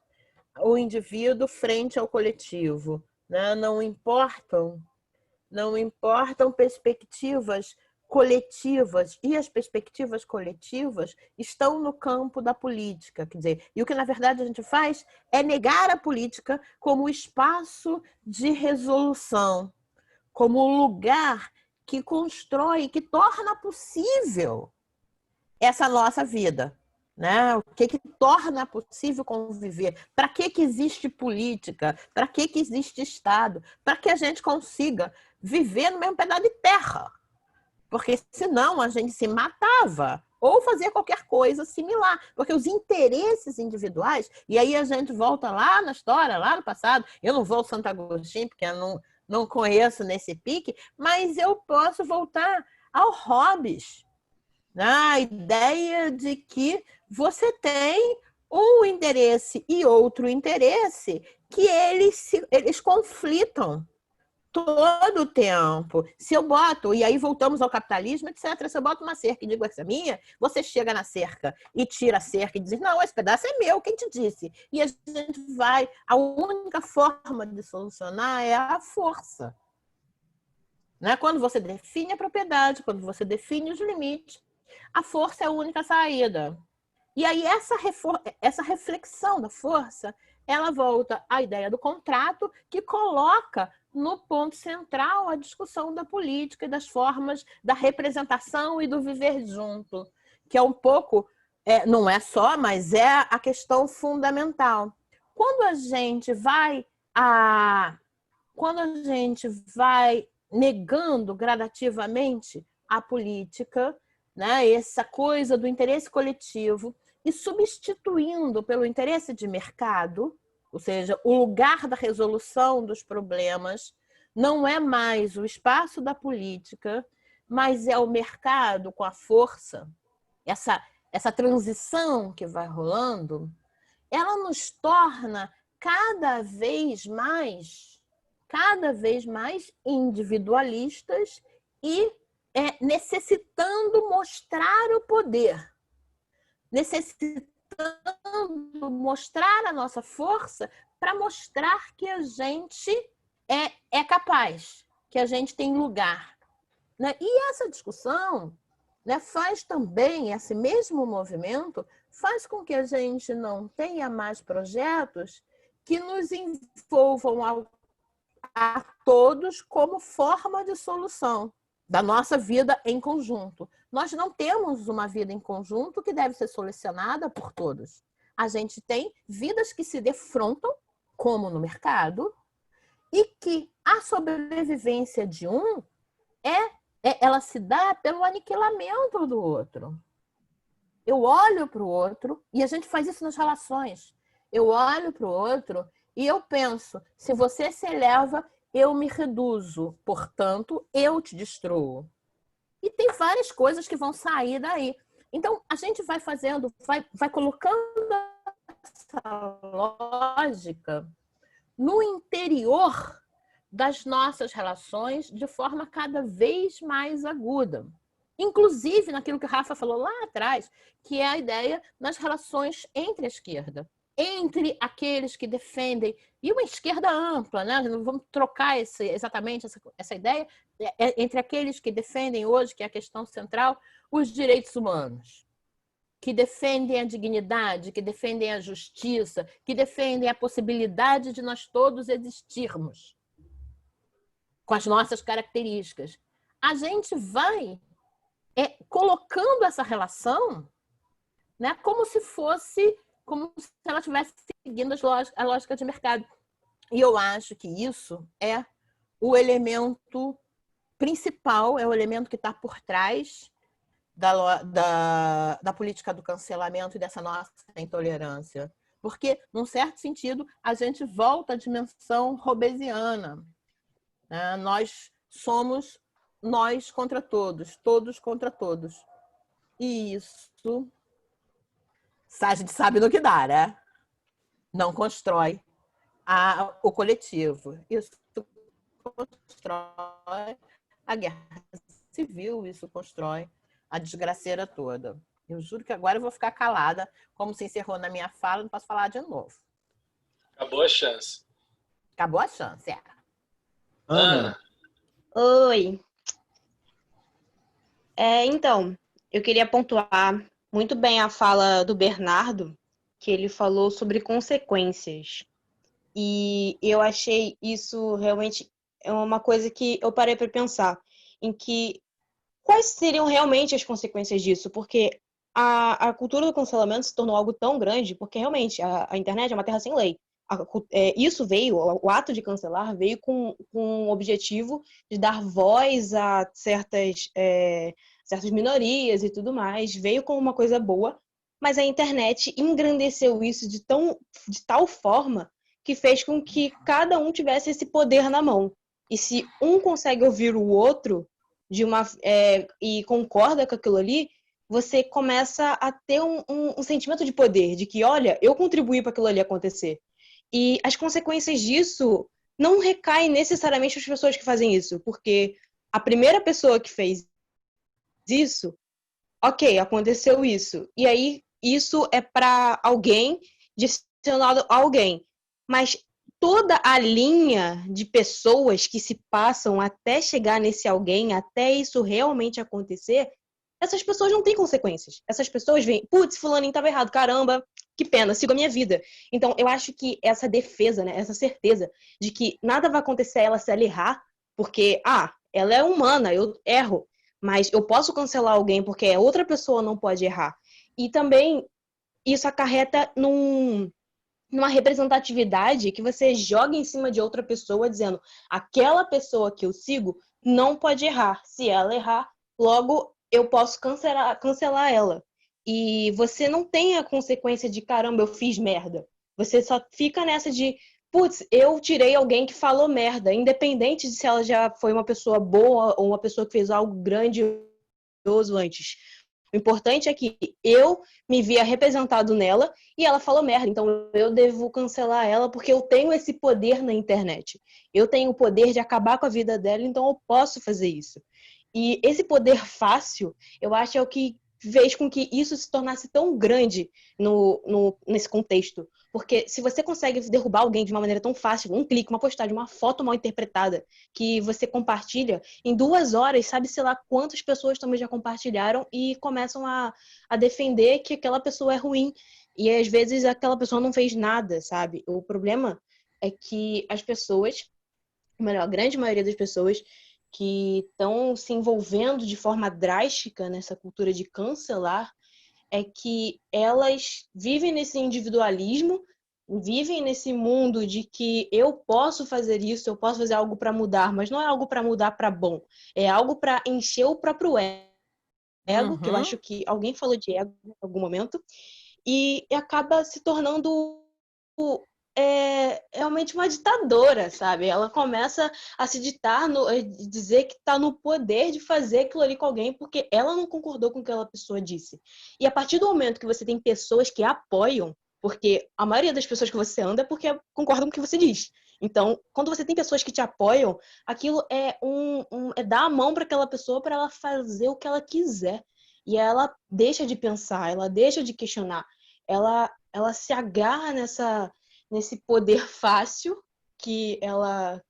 o indivíduo frente ao coletivo, né? Não importam perspectivas coletivas, e as perspectivas coletivas estão no campo da política, quer dizer, e o que na verdade a gente faz é negar a política como espaço de resolução, como lugar que constrói, que torna possível essa nossa vida, né? O que torna possível conviver? Para que existe política? Para que existe Estado? Para que a gente consiga viver no mesmo pedaço de terra. Porque senão a gente se matava ou fazia qualquer coisa similar. Porque os interesses individuais, e aí a gente volta lá na história, lá no passado, eu não vou ao Santo Agostinho, porque eu não conheço nesse pique, mas eu posso voltar ao Hobbes. A ideia de que você tem um interesse e outro interesse que eles conflitam todo o tempo. Se eu boto, e aí voltamos ao capitalismo, etc. Se eu boto uma cerca e digo essa é minha, você chega na cerca e tira a cerca e diz, não, esse pedaço é meu, quem te disse? E a gente vai, a única forma de solucionar é a força. Né? Quando você define a propriedade, quando você define os limites, a força é a única saída. E aí essa reflexão da força, ela volta à ideia do contrato, que coloca no ponto central a discussão da política e das formas da representação e do viver junto, que é um pouco, não é só, mas é a questão fundamental. Quando a gente vai negando gradativamente a política, né, essa coisa do interesse coletivo, e substituindo pelo interesse de mercado, ou seja, o lugar da resolução dos problemas não é mais o espaço da política, mas é o mercado com a força, essa transição que vai rolando, ela nos torna cada vez mais individualistas e necessitando mostrar o poder, necessitando mostrar a nossa força para mostrar que a gente é capaz, que a gente tem lugar. Né? E essa discussão, né, faz também, esse mesmo movimento, faz com que a gente não tenha mais projetos que nos envolvam a todos como forma de solução da nossa vida em conjunto. Nós não temos uma vida em conjunto que deve ser solucionada por todos. A gente tem vidas que se defrontam, como no mercado, e que a sobrevivência de um ela se dá pelo aniquilamento do outro. Eu olho para o outro, e a gente faz isso nas relações. Eu olho para o outro e eu penso, se você se eleva, eu me reduzo, portanto, eu te destruo. E tem várias coisas que vão sair daí. Então, a gente vai fazendo, vai colocando essa lógica no interior das nossas relações de forma cada vez mais aguda. Inclusive naquilo que o Rafa falou lá atrás, que é a ideia das relações entre a esquerda, entre aqueles que defendem, e uma esquerda ampla, né? Não vamos trocar exatamente essa ideia, entre aqueles que defendem hoje, que é a questão central, os direitos humanos, que defendem a dignidade, que defendem a justiça, que defendem a possibilidade de nós todos existirmos com as nossas características. A gente vai colocando essa relação, né, como se ela estivesse seguindo a lógica de mercado. E eu acho que isso é o elemento principal, é o elemento que está por trás da política do cancelamento e dessa nossa intolerância. Porque, num certo sentido, a gente volta à dimensão hobbesiana. Né? Nós somos nós contra todos, todos contra todos. E isso a gente sabe no que dá, né? Não constrói o coletivo. Isso constrói a guerra civil, isso constrói a desgraceira toda. Eu juro que agora eu vou ficar calada. Como se encerrou na minha fala, não posso falar de novo. Acabou a chance. Acabou a chance, é. Ana. Oi. Então, eu queria pontuar muito bem a fala do Bernardo, que ele falou sobre consequências. E eu achei isso realmente uma coisa que eu parei para pensar, em que quais seriam realmente as consequências disso? Porque a cultura do cancelamento se tornou algo tão grande, porque realmente a internet é uma terra sem lei. Isso veio, o ato de cancelar veio com o objetivo de dar voz a certas minorias e tudo mais, veio como uma coisa boa, mas a internet engrandeceu isso de tal forma que fez com que cada um tivesse esse poder na mão. E se um consegue ouvir o outro e concorda com aquilo ali, você começa a ter um sentimento de poder, de que, olha, eu contribuí para aquilo ali acontecer. E as consequências disso não recaem necessariamente nas pessoas que fazem isso, porque a primeira pessoa que fez isso, ok, aconteceu isso. E aí, isso é para alguém, direcionado a alguém. Mas toda a linha de pessoas que se passam até chegar nesse alguém, até isso realmente acontecer, essas pessoas não têm consequências. Essas pessoas veem, putz, fulaninho estava errado, caramba, que pena, sigo a minha vida. Então, eu acho que essa defesa, né, essa certeza de que nada vai acontecer a ela se ela errar, porque, ela é humana, eu erro, mas eu posso cancelar alguém porque outra pessoa não pode errar. E também isso acarreta numa representatividade que você joga em cima de outra pessoa, dizendo aquela pessoa que eu sigo não pode errar. Se ela errar, logo eu posso cancelar ela. E você não tem a consequência de caramba, eu fiz merda. Você só fica nessa de putz, eu tirei alguém que falou merda, independente de se ela já foi uma pessoa boa ou uma pessoa que fez algo grandioso antes. O importante é que eu me via representado nela e ela falou merda, então eu devo cancelar ela porque eu tenho esse poder na internet. Eu tenho o poder de acabar com a vida dela, então eu posso fazer isso. E esse poder fácil, eu acho, é o que fez com que isso se tornasse tão grande nesse contexto. Porque se você consegue derrubar alguém de uma maneira tão fácil, um clique, uma postagem, uma foto mal interpretada, que você compartilha, em 2 horas, sabe-se lá quantas pessoas também já compartilharam e começam a defender que aquela pessoa é ruim. E às vezes aquela pessoa não fez nada, sabe? O problema é que as pessoas, melhor, a grande maioria das pessoas que estão se envolvendo de forma drástica nessa cultura de cancelar, é que elas vivem nesse individualismo, vivem nesse mundo de que eu posso fazer isso, eu posso fazer algo para mudar, mas não é algo para mudar para bom, é algo para encher o próprio ego, que eu acho que alguém falou de ego em algum momento, e acaba se tornando realmente uma ditadora, sabe? Ela começa a se ditar, dizer que está no poder de fazer aquilo ali com alguém porque ela não concordou com o que aquela pessoa disse. E a partir do momento que você tem pessoas que apoiam, porque a maioria das pessoas que você anda é porque concordam com o que você diz. Então, quando você tem pessoas que te apoiam, aquilo é dar a mão para aquela pessoa para ela fazer o que ela quiser. E ela deixa de pensar, ela deixa de questionar. Ela se agarra nesse poder fácil que ela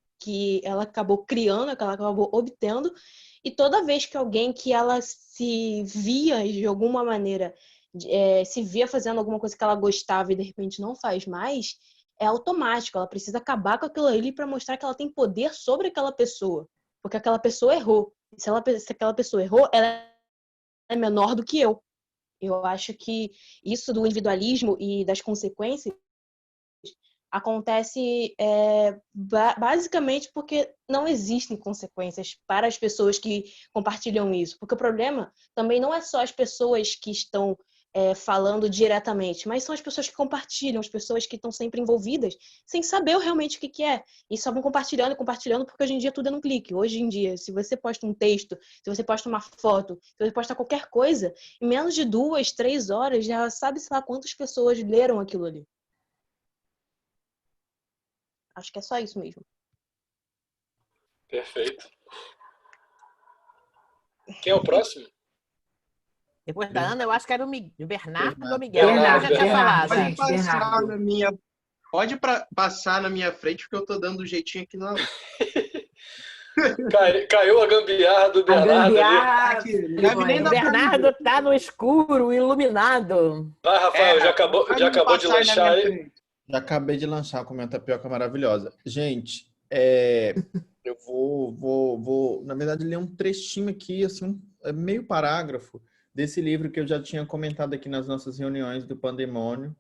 acabou criando, que ela acabou obtendo, e toda vez que alguém que ela se via de alguma maneira, se via fazendo alguma coisa que ela gostava e de repente não faz mais, é automático, ela precisa acabar com aquilo ali para mostrar que ela tem poder sobre aquela pessoa, porque aquela pessoa errou. Se aquela pessoa errou, ela é menor do que eu. Eu acho que isso do individualismo e das consequências acontece basicamente porque não existem consequências para as pessoas que compartilham isso. Porque o problema também não é só as pessoas que estão falando diretamente, mas são as pessoas que compartilham, as pessoas que estão sempre envolvidas, sem saber realmente o que é. E só vão compartilhando e compartilhando, porque hoje em dia tudo é num clique. Hoje em dia, se você posta um texto, se você posta uma foto, se você posta qualquer coisa, em menos de 2, 3 horas, já sabe-se lá quantas pessoas leram aquilo ali. Acho que é só isso mesmo. Perfeito. Quem é o próximo? Depois da Ana, eu acho que era o Bernardo ou Miguel. Bernardo, Eu já tinha falado. gente, Bernardo. Pode passar na minha frente, porque eu tô dando um jeitinho aqui na. Caiu a gambiarra do Bernardo ali. O Bernardo tá no escuro, iluminado. Vai, Rafael, já acabou de lanchar aí? Já acabei de lanchar com minha tapioca maravilhosa. Gente, eu vou, na verdade, ler um trechinho aqui, assim, meio parágrafo, desse livro que eu já tinha comentado aqui nas nossas reuniões do Pandemônio.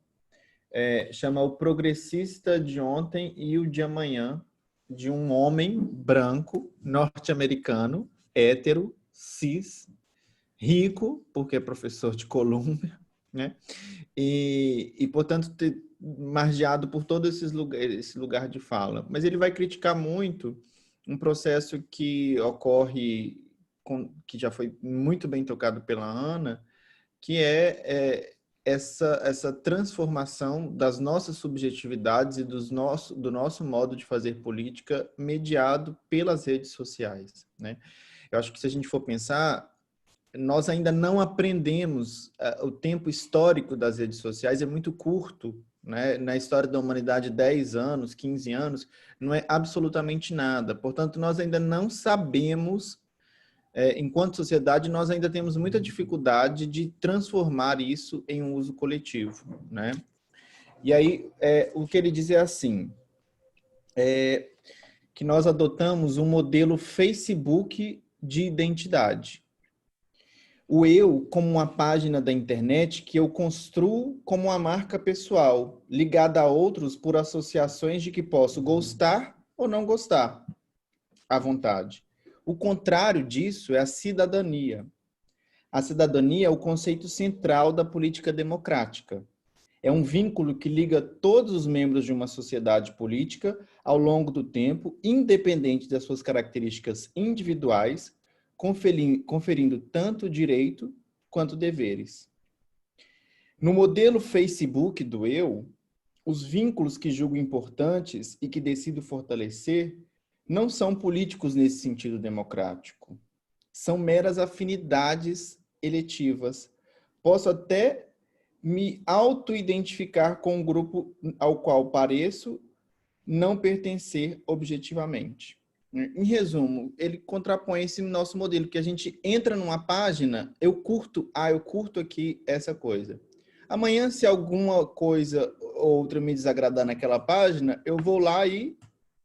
Chama O Progressista de Ontem e o de Amanhã, de um homem branco, norte-americano, hétero, cis, rico, porque é professor de Columbia, né? E portanto, margeado por todo esse lugar de fala. Mas ele vai criticar muito um processo que ocorre, que já foi muito bem tocado pela Ana, que é essa transformação das nossas subjetividades e do nosso modo de fazer política mediado pelas redes sociais, né? Eu acho que se a gente for pensar, nós ainda não aprendemos, o tempo histórico das redes sociais é muito curto, né? Na história da humanidade, 10 anos, 15 anos, não é absolutamente nada. Portanto, nós ainda não sabemos, enquanto sociedade, nós ainda temos muita dificuldade de transformar isso em um uso coletivo, né? E aí, o que ele diz é assim, que nós adotamos um modelo Facebook de identidade. O eu como uma página da internet que eu construo como uma marca pessoal, ligada a outros por associações de que posso gostar ou não gostar, à vontade. O contrário disso é a cidadania. A cidadania é o conceito central da política democrática. É um vínculo que liga todos os membros de uma sociedade política ao longo do tempo, independente das suas características individuais, conferindo tanto direito quanto deveres. No modelo Facebook do eu, os vínculos que julgo importantes e que decido fortalecer não são políticos nesse sentido democrático. São meras afinidades eletivas. Posso até me auto-identificar com um grupo ao qual pareço não pertencer objetivamente. Em resumo, ele contrapõe esse nosso modelo, que a gente entra numa página, eu curto aqui essa coisa. Amanhã, se alguma coisa ou outra me desagradar naquela página, eu vou lá e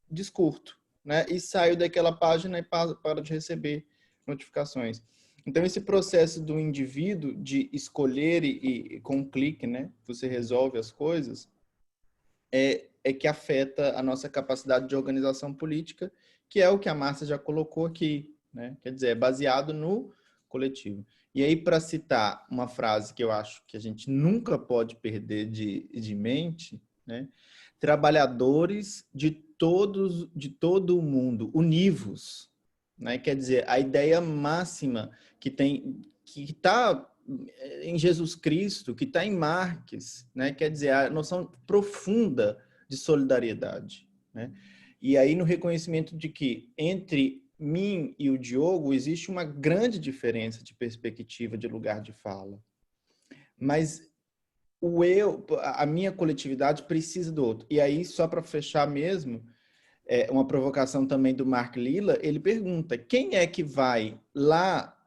descurto, né? E saio daquela página e paro de receber notificações. Então, esse processo do indivíduo de escolher e com um clique, né, você resolve as coisas, é que afeta a nossa capacidade de organização política, que é o que a Márcia já colocou aqui, né? Quer dizer, é baseado no coletivo. E aí, para citar uma frase que eu acho que a gente nunca pode perder de mente, né? Trabalhadores de todo o mundo, univos, né? Quer dizer, a ideia máxima que está em Jesus Cristo, que está em Marx, né? Quer dizer, a noção profunda de solidariedade, né? E aí no reconhecimento de que entre mim e o Diogo existe uma grande diferença de perspectiva, de lugar de fala. Mas a minha coletividade precisa do outro. E aí, só para fechar mesmo, uma provocação também do Mark Lilla, ele pergunta, quem é que vai lá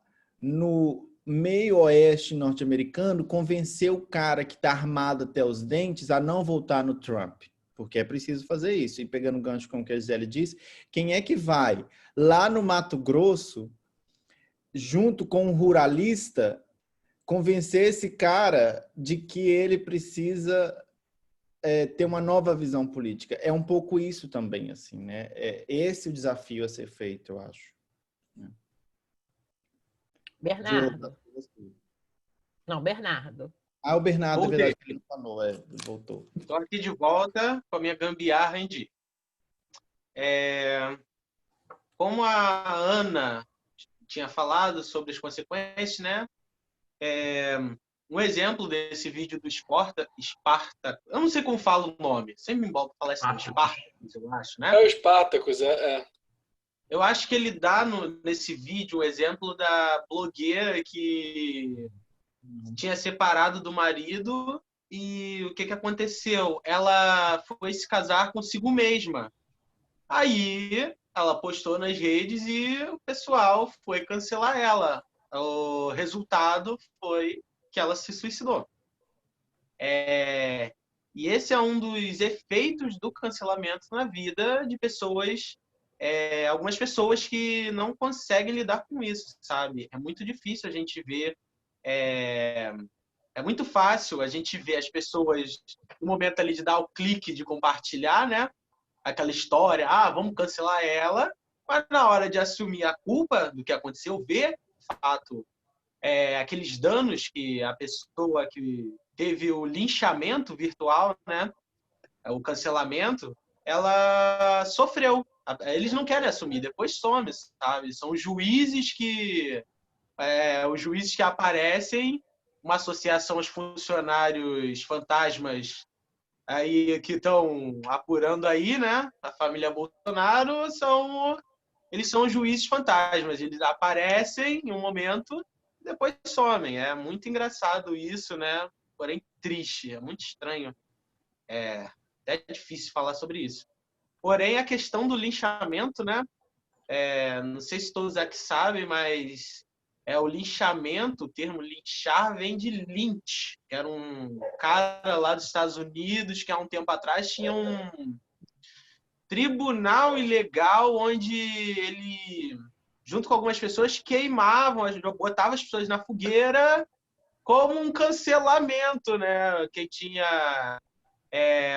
no meio oeste norte-americano convencer o cara que está armado até os dentes a não votar no Trump? Porque é preciso fazer isso. E pegando o gancho com o que a Gisele disse, quem é que vai lá no Mato Grosso, junto com um ruralista, convencer esse cara de que ele precisa ter uma nova visão política? É um pouco isso também, assim, né? Esse é o desafio a ser feito, eu acho. Bernardo. Não, Bernardo. O Bernardo, é verdade, ele falou, ele voltou. Estou aqui de volta com a minha gambiarra em dia. Como a Ana tinha falado sobre as consequências, né? Um exemplo desse vídeo do Esparta, eu não sei como fala o nome, sempre me embola para falar esse nome, Spartacus, eu acho, né? É o Spartacus, Eu acho que ele dá nesse vídeo o exemplo da blogueira que tinha separado do marido e o que aconteceu? Ela foi se casar consigo mesma. Aí ela postou nas redes e o pessoal foi cancelar ela. O resultado foi que ela se suicidou. E esse é um dos efeitos do cancelamento na vida de pessoas, algumas pessoas que não conseguem lidar com isso, sabe? É muito difícil a gente ver, é muito fácil a gente ver as pessoas no momento ali de dar o clique de compartilhar, né? Aquela história, vamos cancelar ela, mas na hora de assumir a culpa do que aconteceu, ver, de fato, aqueles danos que a pessoa que teve o linchamento virtual, né, o cancelamento, ela sofreu. Eles não querem assumir, depois some, sabe? São os juízes que aparecem, uma associação aos funcionários fantasmas aí que estão apurando aí, né? A família Bolsonaro eles são os juízes fantasmas. Eles aparecem em um momento, depois somem. É muito engraçado isso, né? Porém triste, é muito estranho. Até difícil falar sobre isso. Porém, a questão do linchamento, né? Não sei se todos aqui sabem, mas o linchamento, o termo linchar, vem de Lynch, que era um cara lá dos Estados Unidos que há um tempo atrás tinha um tribunal ilegal onde ele, junto com algumas pessoas, queimavam, botavam as pessoas na fogueira como um cancelamento, né? Quem tinha...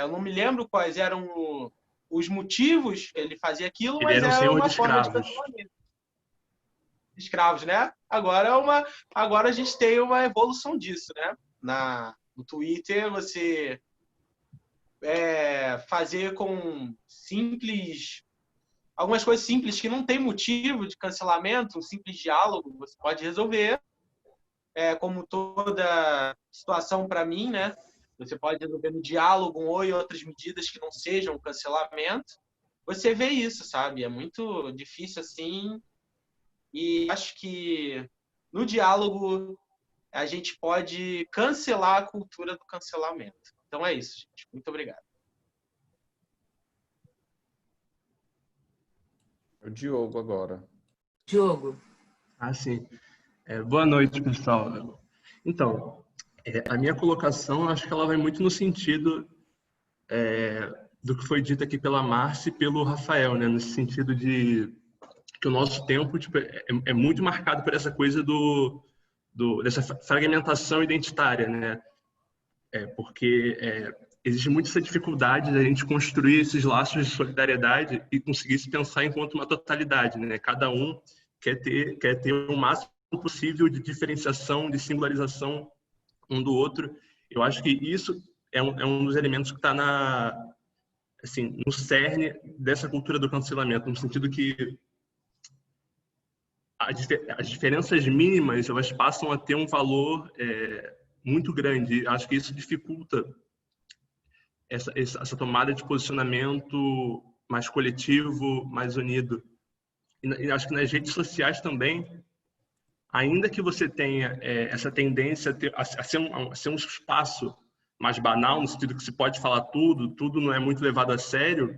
eu não me lembro quais eram os motivos que ele fazia aquilo, mas era uma forma de cancelamento. Escravos, né? Agora a gente tem uma evolução disso, né? No Twitter, você fazer com algumas coisas simples que não tem motivo de cancelamento, um simples diálogo, você pode resolver. Como toda situação para mim, né? Você pode resolver no diálogo um oi e outras medidas que não sejam cancelamento. Você vê isso, sabe? É muito difícil assim. E acho que no diálogo a gente pode cancelar a cultura do cancelamento. Então é isso, gente. Muito obrigado. O Diogo agora. Diogo. Sim. Boa noite, pessoal. Então, a minha colocação, acho que ela vai muito no sentido do que foi dito aqui pela Márcia e pelo Rafael, né? Nesse sentido de que o nosso tempo é muito marcado por essa coisa dessa fragmentação identitária, né? Porque existe muito essa dificuldade da gente construir esses laços de solidariedade e conseguir se pensar enquanto uma totalidade, né? Cada um quer ter o máximo possível de diferenciação, de singularização um do outro. Eu acho que isso é um dos elementos que está no cerne dessa cultura do cancelamento, no sentido que as diferenças mínimas elas passam a ter um valor muito grande. Acho que isso dificulta essa tomada de posicionamento mais coletivo, mais unido. E acho que nas redes sociais também, ainda que você tenha essa tendência a ser um espaço mais banal, no sentido que se pode falar tudo não é muito levado a sério,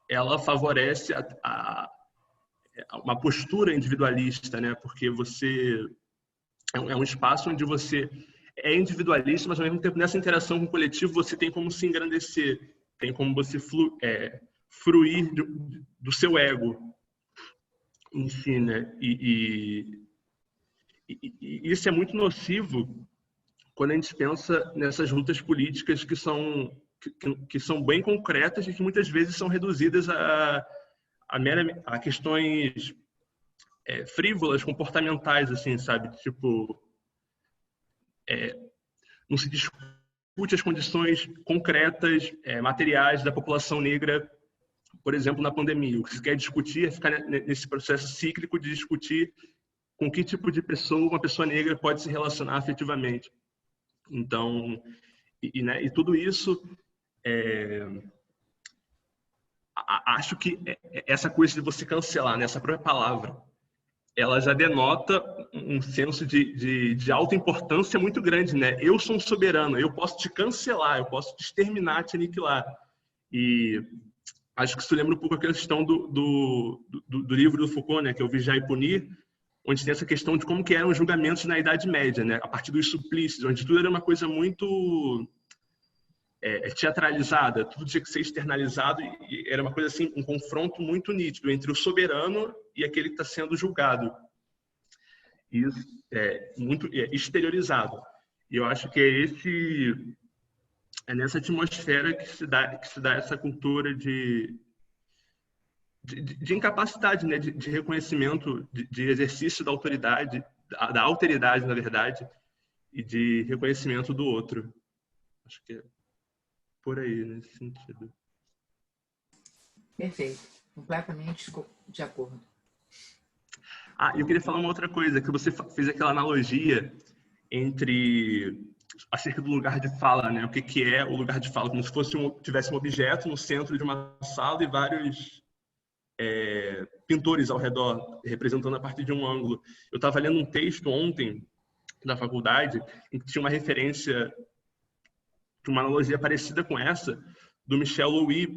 ela favorece uma postura individualista, né? Porque você é um espaço onde você é individualista, mas ao mesmo tempo nessa interação com o coletivo você tem como se engrandecer, tem como você fruir do seu ego em si, né? E isso é muito nocivo quando a gente pensa nessas lutas políticas que são bem concretas e que muitas vezes são reduzidas a questões frívolas, comportamentais, assim, sabe? Tipo, não se discute as condições concretas, materiais da população negra, por exemplo, na pandemia. O que se quer discutir é ficar nesse processo cíclico de discutir com que tipo de pessoa uma pessoa negra pode se relacionar afetivamente. Então, e tudo isso, acho que essa coisa de você cancelar, né, essa própria palavra, ela já denota um senso de alta importância muito grande, né? Eu sou um soberano, eu posso te cancelar, eu posso te exterminar, te aniquilar. E acho que isso lembra um pouco a questão do livro do Foucault, né? Que é o Vigiar e Punir, onde tem essa questão de como que eram os julgamentos na Idade Média, né? A partir dos suplícios, onde tudo era uma coisa muito teatralizada, tudo tinha que ser externalizado, e era uma coisa assim, um confronto muito nítido entre o soberano e aquele que está sendo julgado. Isso é muito exteriorizado. E eu acho que é nessa atmosfera que se dá essa cultura de incapacidade, né? de reconhecimento, de exercício da autoridade, da alteridade, na verdade, e de reconhecimento do outro. Acho que é por aí, nesse sentido. Perfeito. Completamente de acordo. Eu queria falar uma outra coisa, que você fez aquela analogia acerca do lugar de fala, né? O que é o lugar de fala, como se tivesse um objeto no centro de uma sala e vários pintores ao redor, representando a partir de um ângulo. Eu estava lendo um texto ontem da faculdade em que tinha uma referência de uma analogia parecida com essa, do Michel Louis,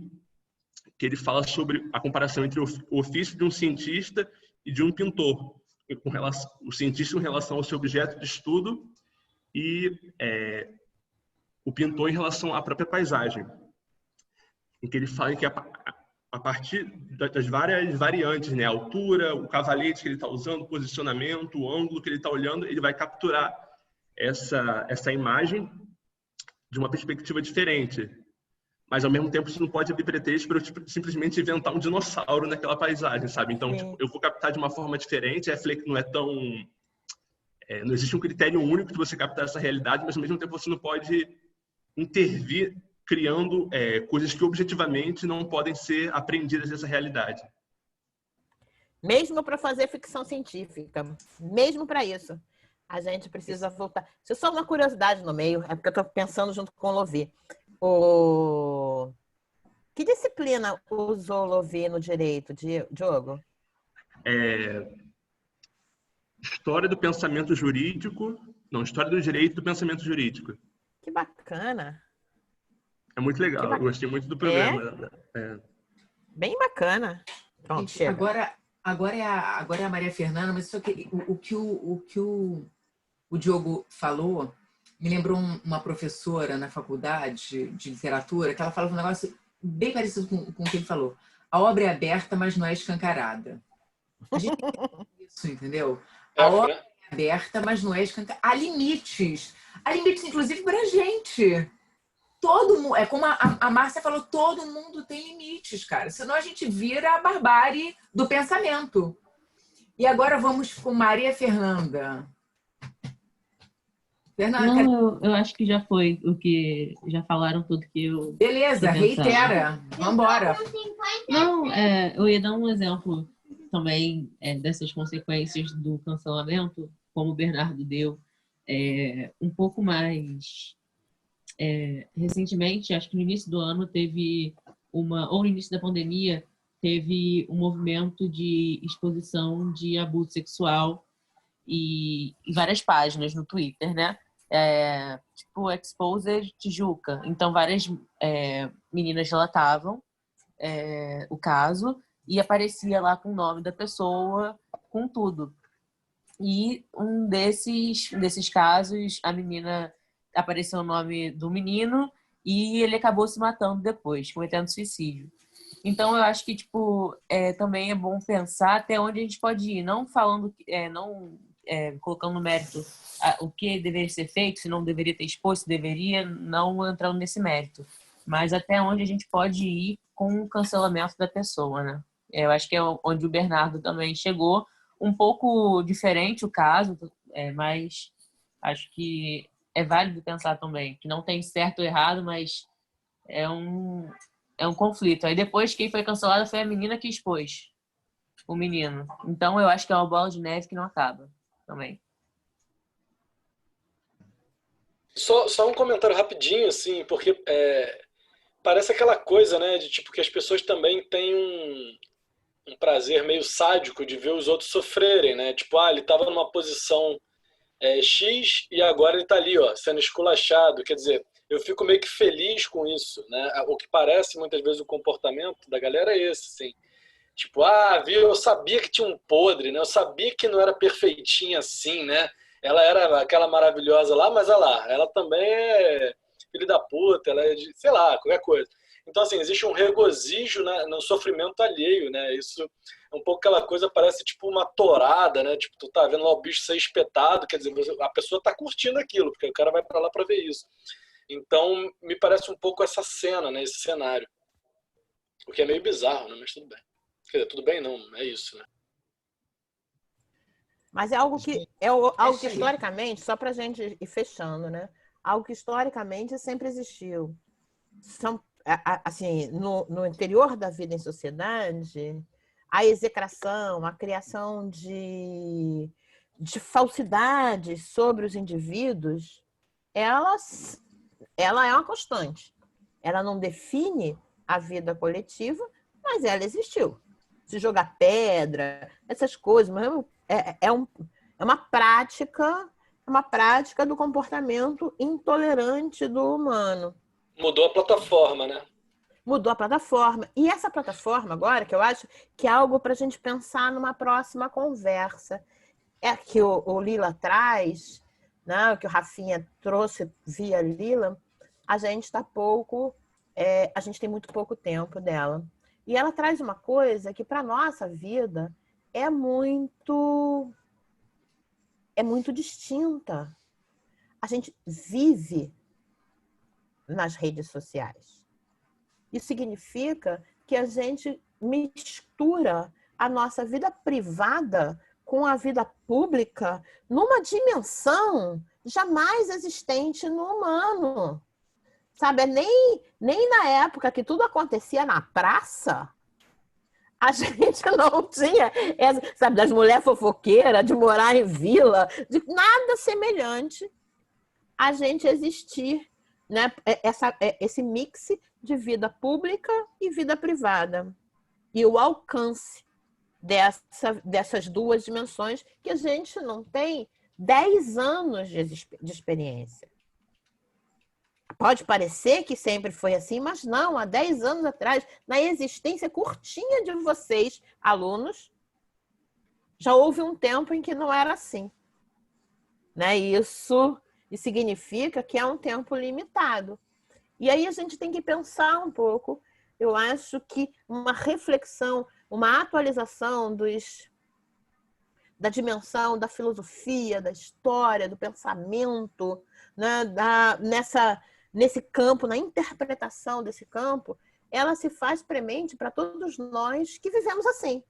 que ele fala sobre a comparação entre o ofício de um cientista e de um pintor, o cientista em relação ao seu objeto de estudo e o pintor em relação à própria paisagem, em que ele fala que a partir das várias variantes, né, a altura, o cavalete que ele está usando, o posicionamento, o ângulo que ele está olhando, ele vai capturar essa imagem de uma perspectiva diferente. Mas, ao mesmo tempo, isso não pode abrir pretexto para eu simplesmente inventar um dinossauro naquela paisagem, sabe? Então, eu vou captar de uma forma diferente, não é tão... não existe um critério único de você captar essa realidade, mas, ao mesmo tempo, você não pode intervir criando coisas que, objetivamente, não podem ser aprendidas dessa realidade. Mesmo para fazer ficção científica, mesmo para isso, a gente precisa voltar. Isso é só uma curiosidade no meio, é porque eu estou pensando junto com o Louvi. Que disciplina usou o Louvi no direito, Diogo? História do pensamento jurídico. Não, história do direito do pensamento jurídico. Que bacana. É muito legal, eu gostei muito do programa. Bem bacana. Pronto, gente, agora é a Maria Fernanda, mas só que o que o Diogo falou me lembrou uma professora na faculdade de literatura, que ela falava um negócio bem parecido com o que ele falou. A obra é aberta, mas não é escancarada. A gente tem isso, entendeu? A obra é aberta, mas não é escancarada. Há limites. Há limites, inclusive, para a gente. Todo mundo, é como a Márcia falou, todo mundo tem limites, cara. Senão a gente vira a barbárie do pensamento. E agora vamos com Maria Fernanda. Não, eu acho que já foi o que já falaram tudo que eu... Beleza, reitera. Vamos embora. Não, eu ia dar um exemplo também dessas consequências do cancelamento, como o Bernardo deu, um pouco mais recentemente, acho que no início do ano ou no início da pandemia, teve um movimento de exposição de abuso sexual e várias páginas no Twitter, né? Tipo Exposed Tijuca. Então, várias meninas relatavam o caso e aparecia lá com o nome da pessoa, com tudo. E um desses casos, a menina apareceu o nome do menino e ele acabou se matando depois, cometendo suicídio. Então, eu acho que também é bom pensar até onde a gente pode ir, não falando, colocando no mérito o que deveria ser feito, se não deveria ter exposto, se deveria, não entrando nesse mérito, mas até onde a gente pode ir com o cancelamento da pessoa, né? Eu acho que é onde o Bernardo também chegou, um pouco diferente o caso, mas acho que é válido pensar também, que não tem certo ou errado, mas é um conflito. Aí depois quem foi cancelado foi a menina que expôs o menino. Então eu acho que é uma bola de neve que não acaba também. Só um comentário rapidinho, assim, porque parece aquela coisa, né, de tipo que as pessoas também têm um prazer meio sádico de ver os outros sofrerem, né? Tipo, ele estava numa posição X e agora ele está ali, ó, sendo esculachado. Quer dizer, eu fico meio que feliz com isso, né? O que parece muitas vezes o comportamento da galera é esse, assim. Tipo, viu, eu sabia que tinha um podre, né? Eu sabia que não era perfeitinha assim, né? Ela era aquela maravilhosa lá, mas olha lá, ela também é filho da puta, ela é de, sei lá, qualquer coisa. Então, assim, existe um regozijo no sofrimento alheio, né? Isso é um pouco aquela coisa, parece tipo uma tourada, né? Tipo, tu tá vendo lá o bicho ser espetado, quer dizer, a pessoa tá curtindo aquilo, porque o cara vai para lá para ver isso. Então, me parece um pouco essa cena, né? Esse cenário. O que é meio bizarro, né? Mas tudo bem. Quer dizer, tudo bem não, é isso, né? Mas é algo que algo que historicamente, só para a gente ir fechando, né? Algo que historicamente sempre existiu. Assim, no interior da vida em sociedade, a execração, a criação de falsidades sobre os indivíduos, ela é uma constante. Ela não define a vida coletiva, mas ela existiu. Se jogar pedra, essas coisas, é uma prática do comportamento intolerante do humano. Mudou a plataforma, né? Mudou a plataforma. E essa plataforma agora, que eu acho que é algo para a gente pensar numa próxima conversa, é que o Lila traz, né, que o Rafinha trouxe via Lila, a gente tem muito pouco tempo dela. E ela traz uma coisa que para a nossa vida é muito distinta. A gente vive nas redes sociais. Isso significa que a gente mistura a nossa vida privada com a vida pública numa dimensão jamais existente no humano. Sabe, nem na época que tudo acontecia na praça, a gente não tinha, sabe, das mulheres fofoqueiras, de morar em vila, de nada semelhante a gente existir, né? Esse mix de vida pública e vida privada. E o alcance dessas duas dimensões que a gente não tem 10 anos de experiência. Pode parecer que sempre foi assim, mas não. Há 10 anos atrás, na existência curtinha de vocês, alunos, já houve um tempo em que não era assim. Né? Isso significa que é um tempo limitado. E aí a gente tem que pensar um pouco, eu acho que uma reflexão, uma atualização da dimensão da filosofia, da história, do pensamento, né? Nesse campo, na interpretação desse campo, ela se faz premente para todos nós que vivemos assim.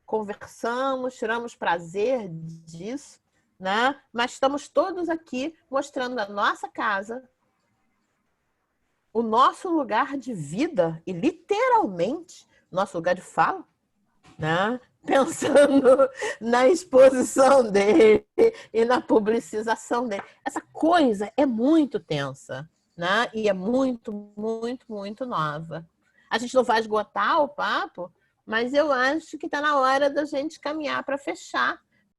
Conversamos, tiramos prazer disso, né? Mas estamos todos aqui mostrando a nossa casa, o nosso lugar de vida e, literalmente, nosso lugar de fala, né? Pensando na exposição dele e na publicização dele. Essa coisa é muito tensa, né? E é muito, muito, muito nova. A gente não vai esgotar o papo, mas eu acho que está na hora da gente caminhar para fechar